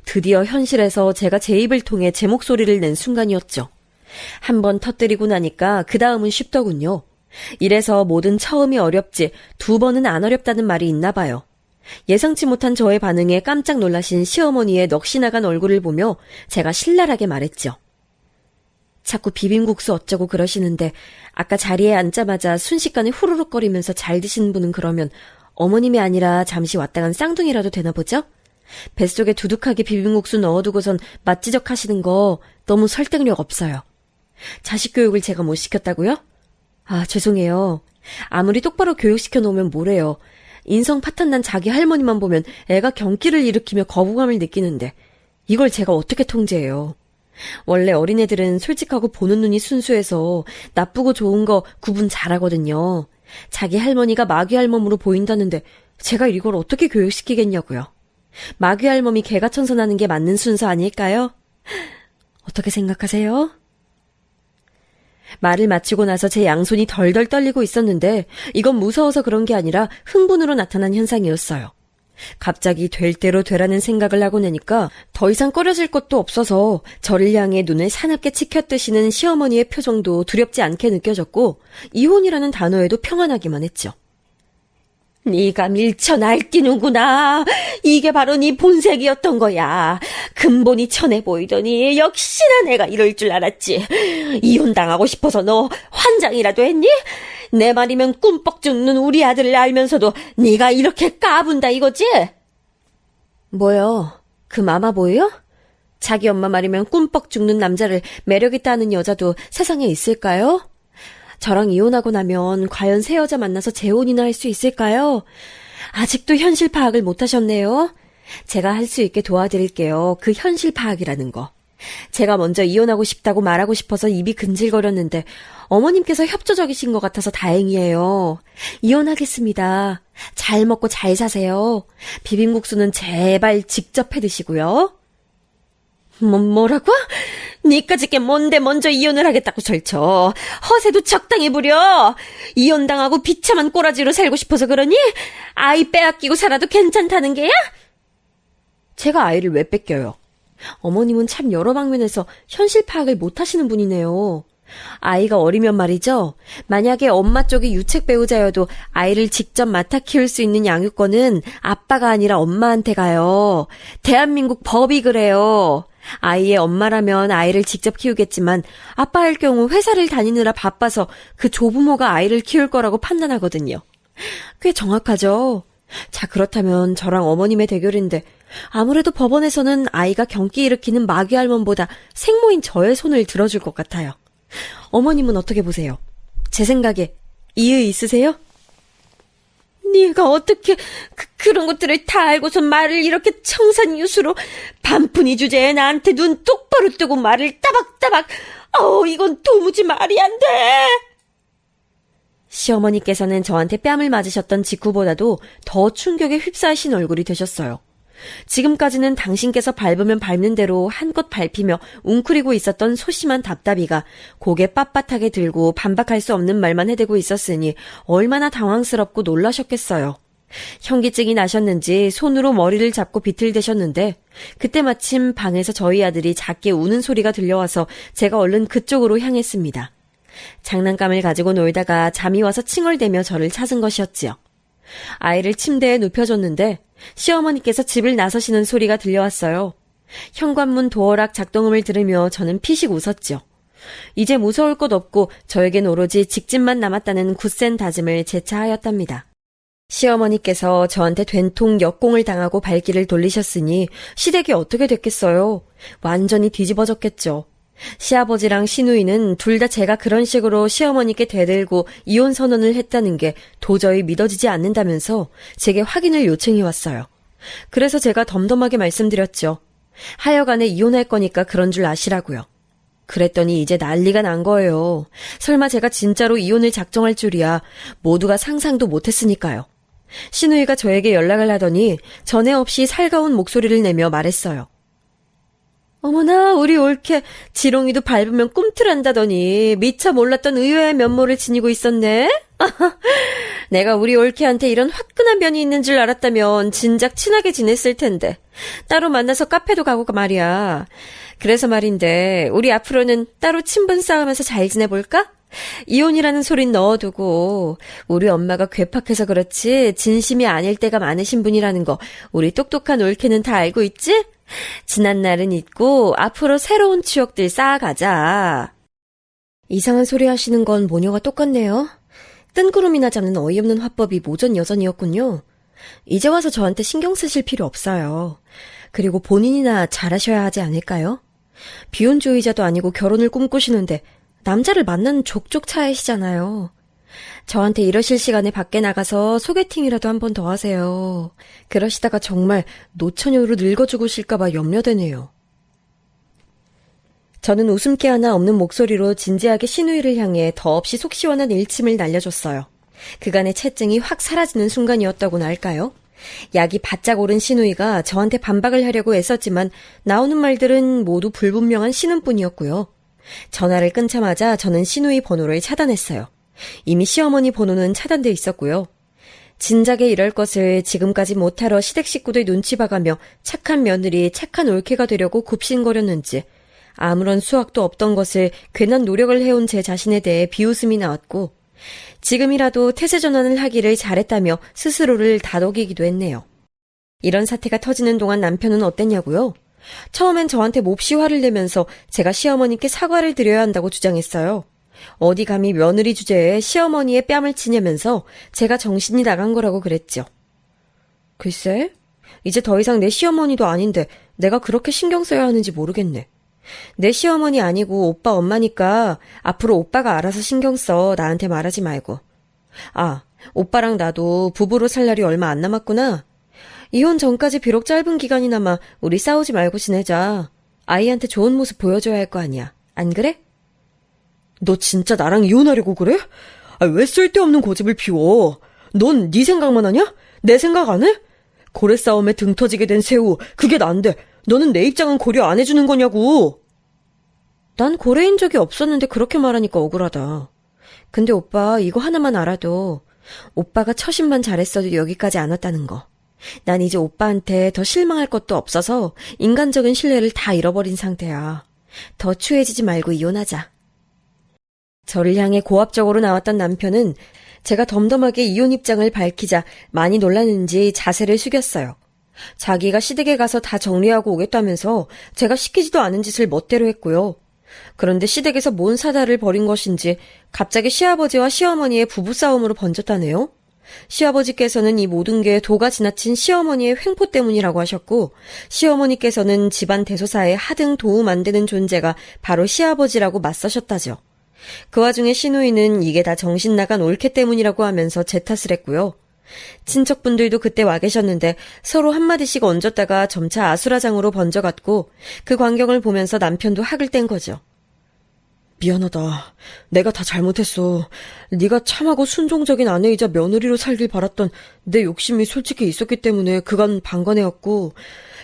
드디어 현실에서 제가 제 입을 통해 제 목소리를 낸 순간이었죠. 한번 터뜨리고 나니까 그 다음은 쉽더군요. 이래서 뭐든 처음이 어렵지 두 번은 안 어렵다는 말이 있나 봐요. 예상치 못한 저의 반응에 깜짝 놀라신 시어머니의 넋이 나간 얼굴을 보며 제가 신랄하게 말했죠. 자꾸 비빔국수 어쩌고 그러시는데 아까 자리에 앉자마자 순식간에 후루룩거리면서 잘 드시는 분은 그러면 어머님이 아니라 잠시 왔다 간 쌍둥이라도 되나 보죠? 뱃속에 두둑하게 비빔국수 넣어두고선 맛지적 하시는 거 너무 설득력 없어요. 자식 교육을 제가 못 시켰다고요? 아, 죄송해요. 아무리 똑바로 교육시켜 놓으면 뭐래요. 인성 파탄난 자기 할머니만 보면 애가 경기를 일으키며 거부감을 느끼는데 이걸 제가 어떻게 통제해요. 원래 어린애들은 솔직하고 보는 눈이 순수해서 나쁘고 좋은 거 구분 잘하거든요. 자기 할머니가 마귀 할멈으로 보인다는데 제가 이걸 어떻게 교육시키겠냐고요. 마귀 할멈이 개가천선하는 게 맞는 순서 아닐까요? 어떻게 생각하세요? 말을 마치고 나서 제 양손이 덜덜 떨리고 있었는데 이건 무서워서 그런 게 아니라 흥분으로 나타난 현상이었어요. 갑자기 될 대로 되라는 생각을 하고 나니까 더 이상 꺼려질 것도 없어서 저를 향해 눈을 사납게 치켜뜨시는 시어머니의 표정도 두렵지 않게 느껴졌고 이혼이라는 단어에도 평안하기만 했죠. 네가 밀쳐 날뛰는구나. 이게 바로 네 본색이었던 거야. 근본이 천해 보이더니 역시나 내가 이럴 줄 알았지. 이혼당하고 싶어서 너 환장이라도 했니? 내 말이면 꿈뻑 죽는 우리 아들을 알면서도 네가 이렇게 까분다 이거지? 뭐요? 그 마마보이요? 자기 엄마 말이면 꿈뻑 죽는 남자를 매력있다는 여자도 세상에 있을까요? 저랑 이혼하고 나면 과연 새 여자 만나서 재혼이나 할 수 있을까요? 아직도 현실 파악을 못하셨네요. 제가 할 수 있게 도와드릴게요. 그 현실 파악이라는 거. 제가 먼저 이혼하고 싶다고 말하고 싶어서 입이 근질거렸는데 어머님께서 협조적이신 것 같아서 다행이에요. 이혼하겠습니다. 잘 먹고 잘 사세요. 비빔국수는 제발 직접 해 드시고요. 뭐라고? 니까짓 게 뭔데 먼저 이혼을 하겠다고 설쳐. 허세도 적당히 부려. 이혼당하고 비참한 꼬라지로 살고 싶어서 그러니? 아이 빼앗기고 살아도 괜찮다는 게야? 제가 아이를 왜 뺏겨요? 어머님은 참 여러 방면에서 현실 파악을 못하시는 분이네요. 아이가 어리면 말이죠. 만약에 엄마 쪽이 유책 배우자여도 아이를 직접 맡아 키울 수 있는 양육권은 아빠가 아니라 엄마한테 가요. 대한민국 법이 그래요. 아이의 엄마라면 아이를 직접 키우겠지만 아빠일 경우 회사를 다니느라 바빠서 그 조부모가 아이를 키울 거라고 판단하거든요. 꽤 정확하죠? 자, 그렇다면 저랑 어머님의 대결인데 아무래도 법원에서는 아이가 경기 일으키는 마귀 할멈보다 생모인 저의 손을 들어줄 것 같아요. 어머님은 어떻게 보세요? 제 생각에 이의 있으세요? 네가 어떻게 그런 것들을 다 알고서 말을 이렇게 청산유수로 반푼이 주제에 나한테 눈 똑바로 뜨고 말을 따박따박. 이건 도무지 말이 안 돼. 시어머니께서는 저한테 뺨을 맞으셨던 직후보다도 더 충격에 휩싸이신 얼굴이 되셨어요. 지금까지는 당신께서 밟으면 밟는 대로 한껏 밟히며 웅크리고 있었던 소심한 답답이가 고개 빳빳하게 들고 반박할 수 없는 말만 해대고 있었으니 얼마나 당황스럽고 놀라셨겠어요. 현기증이 나셨는지 손으로 머리를 잡고 비틀대셨는데 그때 마침 방에서 저희 아들이 작게 우는 소리가 들려와서 제가 얼른 그쪽으로 향했습니다. 장난감을 가지고 놀다가 잠이 와서 칭얼대며 저를 찾은 것이었지요. 아이를 침대에 눕혀줬는데 시어머니께서 집을 나서시는 소리가 들려왔어요. 현관문 도어락 작동음을 들으며 저는 피식 웃었죠. 이제 무서울 것 없고 저에겐 오로지 직진만 남았다는 굳센 다짐을 재차하였답니다. 시어머니께서 저한테 된통 역공을 당하고 발길을 돌리셨으니 시댁이 어떻게 됐겠어요? 완전히 뒤집어졌겠죠. 시아버지랑 시누이는 둘 다 제가 그런 식으로 시어머니께 대들고 이혼 선언을 했다는 게 도저히 믿어지지 않는다면서 제게 확인을 요청해 왔어요. 그래서 제가 덤덤하게 말씀드렸죠. 하여간에 이혼할 거니까 그런 줄 아시라고요. 그랬더니 이제 난리가 난 거예요. 설마 제가 진짜로 이혼을 작정할 줄이야. 모두가 상상도 못했으니까요. 시누이가 저에게 연락을 하더니 전에 없이 살가운 목소리를 내며 말했어요. 어머나, 우리 올케 지렁이도 밟으면 꿈틀한다더니 미처 몰랐던 의외의 면모를 지니고 있었네. 내가 우리 올케한테 이런 화끈한 면이 있는 줄 알았다면 진작 친하게 지냈을 텐데. 따로 만나서 카페도 가고 말이야. 그래서 말인데 우리 앞으로는 따로 친분 쌓으면서 잘 지내볼까? 이혼이라는 소린 넣어두고 우리 엄마가 괴팍해서 그렇지 진심이 아닐 때가 많으신 분이라는 거 우리 똑똑한 올케는 다 알고 있지? 지난 날은 잊고 앞으로 새로운 추억들 쌓아가자. 이상한 소리 하시는 건 모녀가 똑같네요. 뜬구름이나 잡는 어이없는 화법이 모전 여전이었군요. 이제 와서 저한테 신경 쓰실 필요 없어요. 그리고 본인이나 잘하셔야 하지 않을까요? 비혼주의자도 아니고 결혼을 꿈꾸시는데 남자를 만나는 족족 차이시잖아요. 저한테 이러실 시간에 밖에 나가서 소개팅이라도 한 번 더 하세요. 그러시다가 정말 노처녀로 늙어 죽으실까봐 염려되네요. 저는 웃음기 하나 없는 목소리로 진지하게 신우이를 향해 더없이 속 시원한 일침을 날려줬어요. 그간의 채증이 확 사라지는 순간이었다고나 할까요? 약이 바짝 오른 신우이가 저한테 반박을 하려고 애썼지만 나오는 말들은 모두 불분명한 신음뿐이었고요. 전화를 끊자마자 저는 신우이 번호를 차단했어요. 이미 시어머니 번호는 차단돼 있었고요. 진작에 이럴 것을 지금까지 못하러 시댁 식구들 눈치 봐가며 착한 며느리, 착한 올케가 되려고 굽신거렸는지 아무런 수확도 없던 것을 괜한 노력을 해온 제 자신에 대해 비웃음이 나왔고 지금이라도 태세 전환을 하기를 잘했다며 스스로를 다독이기도 했네요. 이런 사태가 터지는 동안 남편은 어땠냐고요? 처음엔 저한테 몹시 화를 내면서 제가 시어머니께 사과를 드려야 한다고 주장했어요. 어디 감히 며느리 주제에 시어머니의 뺨을 치냐면서 제가 정신이 나간 거라고 그랬죠. 글쎄, 이제 더 이상 내 시어머니도 아닌데 내가 그렇게 신경 써야 하는지 모르겠네. 내 시어머니 아니고 오빠 엄마니까 앞으로 오빠가 알아서 신경 써. 나한테 말하지 말고. 아, 오빠랑 나도 부부로 살 날이 얼마 안 남았구나. 이혼 전까지 비록 짧은 기간이나마 우리 싸우지 말고 지내자. 아이한테 좋은 모습 보여줘야 할 거 아니야. 안 그래? 너 진짜 나랑 이혼하려고 그래? 왜 쓸데없는 고집을 피워? 넌 네 생각만 하냐? 내 생각 안 해? 고래 싸움에 등 터지게 된 새우, 그게 난데 너는 내 입장은 고려 안 해주는 거냐고. 난 고래인 적이 없었는데 그렇게 말하니까 억울하다. 근데 오빠 이거 하나만 알아도 오빠가 처신만 잘했어도 여기까지 안 왔다는 거. 난 이제 오빠한테 더 실망할 것도 없어서 인간적인 신뢰를 다 잃어버린 상태야. 더 추해지지 말고 이혼하자. 저를 향해 고압적으로 나왔던 남편은 제가 덤덤하게 이혼 입장을 밝히자 많이 놀랐는지 자세를 숙였어요. 자기가 시댁에 가서 다 정리하고 오겠다면서 제가 시키지도 않은 짓을 멋대로 했고요. 그런데 시댁에서 뭔 사달을 벌인 것인지 갑자기 시아버지와 시어머니의 부부싸움으로 번졌다네요. 시아버지께서는 이 모든 게 도가 지나친 시어머니의 횡포 때문이라고 하셨고 시어머니께서는 집안 대소사에 하등 도움 안 되는 존재가 바로 시아버지라고 맞서셨다죠. 그 와중에 시누이는 이게 다 정신 나간 올케 때문이라고 하면서 제 탓을 했고요. 친척분들도 그때 와 계셨는데 서로 한마디씩 얹었다가 점차 아수라장으로 번져갔고 그 광경을 보면서 남편도 학을 뗀 거죠. 미안하다. 내가 다 잘못했어. 네가 참하고 순종적인 아내이자 며느리로 살길 바랐던 내 욕심이 솔직히 있었기 때문에 그간 방관해왔고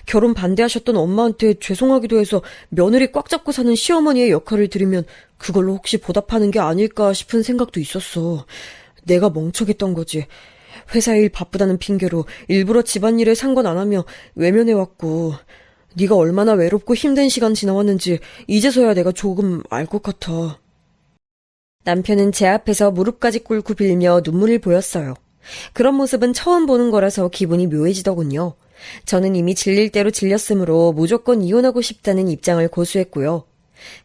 결혼 반대하셨던 엄마한테 죄송하기도 해서 며느리 꽉 잡고 사는 시어머니의 역할을 들이면 그걸로 혹시 보답하는 게 아닐까 싶은 생각도 있었어. 내가 멍청했던 거지. 회사 일 바쁘다는 핑계로 일부러 집안일에 상관 안 하며 외면해왔고 네가 얼마나 외롭고 힘든 시간 지나왔는지 이제서야 내가 조금 알 것 같아. 남편은 제 앞에서 무릎까지 꿇고 빌며 눈물을 보였어요. 그런 모습은 처음 보는 거라서 기분이 묘해지더군요. 저는 이미 질릴 대로 질렸으므로 무조건 이혼하고 싶다는 입장을 고수했고요.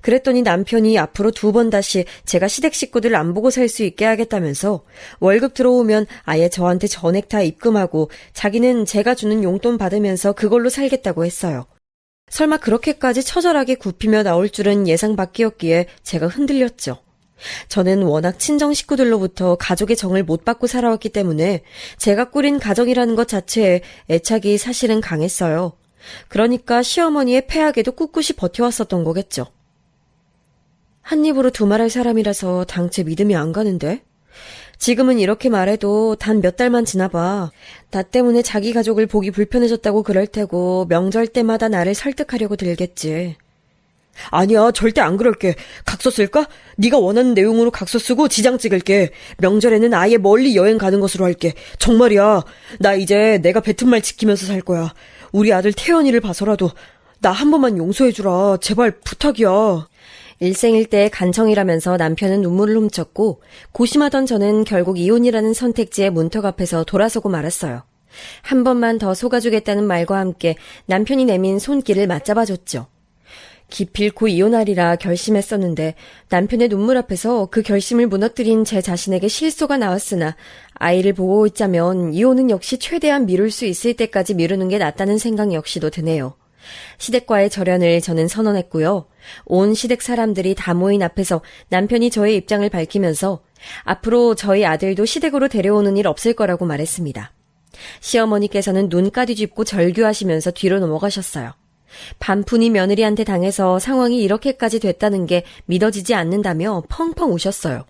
그랬더니 남편이 앞으로 2번 다시 제가 시댁 식구들 안 보고 살 수 있게 하겠다면서 월급 들어오면 아예 저한테 전액 다 입금하고 자기는 제가 주는 용돈 받으면서 그걸로 살겠다고 했어요. 설마 그렇게까지 처절하게 굽히며 나올 줄은 예상 밖이었기에 제가 흔들렸죠. 저는 워낙 친정 식구들로부터 가족의 정을 못 받고 살아왔기 때문에 제가 꾸린 가정이라는 것 자체에 애착이 사실은 강했어요. 그러니까 시어머니의 폐악에도 꿋꿋이 버텨왔었던 거겠죠. 한 입으로 두말할 사람이라서 당최 믿음이 안 가는데? 지금은 이렇게 말해도 단 몇 달만 지나봐. 나 때문에 자기 가족을 보기 불편해졌다고 그럴 테고 명절 때마다 나를 설득하려고 들겠지. 아니야, 절대 안 그럴게. 각서 쓸까? 네가 원하는 내용으로 각서 쓰고 지장 찍을게. 명절에는 아예 멀리 여행 가는 것으로 할게. 정말이야. 나 이제 내가 뱉은 말 지키면서 살 거야. 우리 아들 태연이를 봐서라도 나 한 번만 용서해주라. 제발 부탁이야. 일생일대의 간청이라면서 남편은 눈물을 훔쳤고 고심하던 저는 결국 이혼이라는 선택지의 문턱 앞에서 돌아서고 말았어요. 한 번만 더 속아주겠다는 말과 함께 남편이 내민 손길을 맞잡아줬죠. 기필코 이혼하리라 결심했었는데 남편의 눈물 앞에서 그 결심을 무너뜨린 제 자신에게 실소가 나왔으나 아이를 보고 있자면 이혼은 역시 최대한 미룰 수 있을 때까지 미루는 게 낫다는 생각 역시도 드네요. 시댁과의 절연을 저는 선언했고요. 온 시댁 사람들이 다 모인 앞에서 남편이 저의 입장을 밝히면서 앞으로 저희 아들도 시댁으로 데려오는 일 없을 거라고 말했습니다. 시어머니께서는 눈가 뒤집고 절규하시면서 뒤로 넘어가셨어요. 반푼이 며느리한테 당해서 상황이 이렇게까지 됐다는 게 믿어지지 않는다며 펑펑 우셨어요.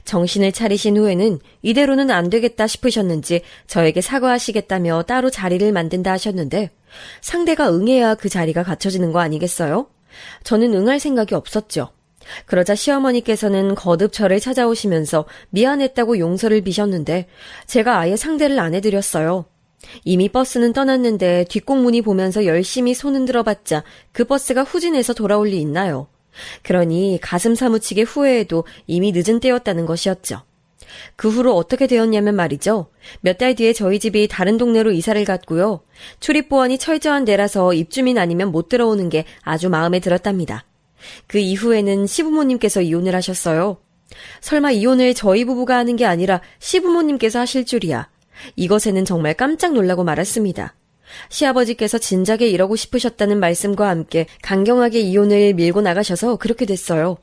정신을 차리신 후에는 이대로는 안 되겠다 싶으셨는지 저에게 사과하시겠다며 따로 자리를 만든다 하셨는데 상대가 응해야 그 자리가 갖춰지는 거 아니겠어요? 저는 응할 생각이 없었죠. 그러자 시어머니께서는 거듭 저를 찾아오시면서 미안했다고 용서를 비셨는데 제가 아예 상대를 안 해드렸어요. 이미 버스는 떠났는데 뒷공문이 보면서 열심히 손 흔들어봤자 그 버스가 후진해서 돌아올 리 있나요? 그러니 가슴 사무치게 후회해도 이미 늦은 때였다는 것이었죠. 그 후로 어떻게 되었냐면 말이죠. 몇 달 뒤에 저희 집이 다른 동네로 이사를 갔고요. 출입보안이 철저한 데라서 입주민 아니면 못 들어오는 게 아주 마음에 들었답니다. 그 이후에는 시부모님께서 이혼을 하셨어요. 설마 이혼을 저희 부부가 하는 게 아니라 시부모님께서 하실 줄이야. 이것에는 정말 깜짝 놀라고 말았습니다. 시아버지께서 진작에 이러고 싶으셨다는 말씀과 함께 강경하게 이혼을 밀고 나가셔서 그렇게 됐어요.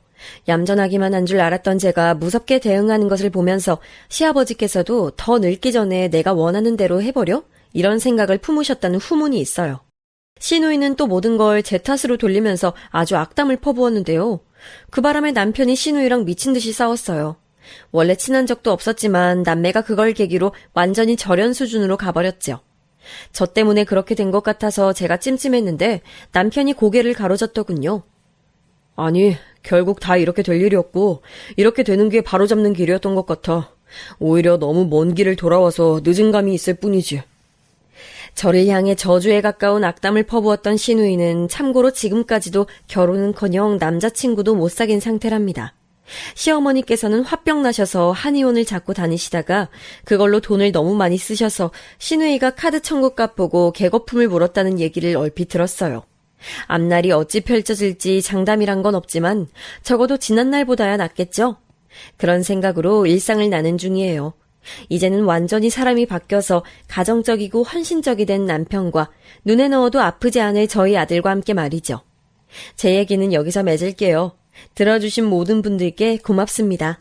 얌전하기만 한 줄 알았던 제가 무섭게 대응하는 것을 보면서 시아버지께서도 더 늙기 전에 내가 원하는 대로 해버려? 이런 생각을 품으셨다는 후문이 있어요. 시누이는 또 모든 걸 제 탓으로 돌리면서 아주 악담을 퍼부었는데요. 그 바람에 남편이 시누이랑 미친 듯이 싸웠어요. 원래 친한 적도 없었지만 남매가 그걸 계기로 완전히 절연 수준으로 가버렸죠. 저 때문에 그렇게 된 것 같아서 제가 찜찜했는데 남편이 고개를 가로젓더군요. 아니, 결국 다 이렇게 될 일이었고 이렇게 되는 게 바로잡는 길이었던 것 같아. 오히려 너무 먼 길을 돌아와서 늦은 감이 있을 뿐이지. 저를 향해 저주에 가까운 악담을 퍼부었던 시누이는 참고로 지금까지도 결혼은커녕 남자친구도 못 사귄 상태랍니다. 시어머니께서는 화병 나셔서 한의원을 자꾸 다니시다가 그걸로 돈을 너무 많이 쓰셔서 시누이가 카드 청구값 보고 개거품을 물었다는 얘기를 얼핏 들었어요. 앞날이 어찌 펼쳐질지 장담이란 건 없지만 적어도 지난날보다야 낫겠죠? 그런 생각으로 일상을 나눈 중이에요. 이제는 완전히 사람이 바뀌어서 가정적이고 헌신적이 된 남편과 눈에 넣어도 아프지 않을 저희 아들과 함께 말이죠. 제 얘기는 여기서 맺을게요. 들어주신 모든 분들께 고맙습니다.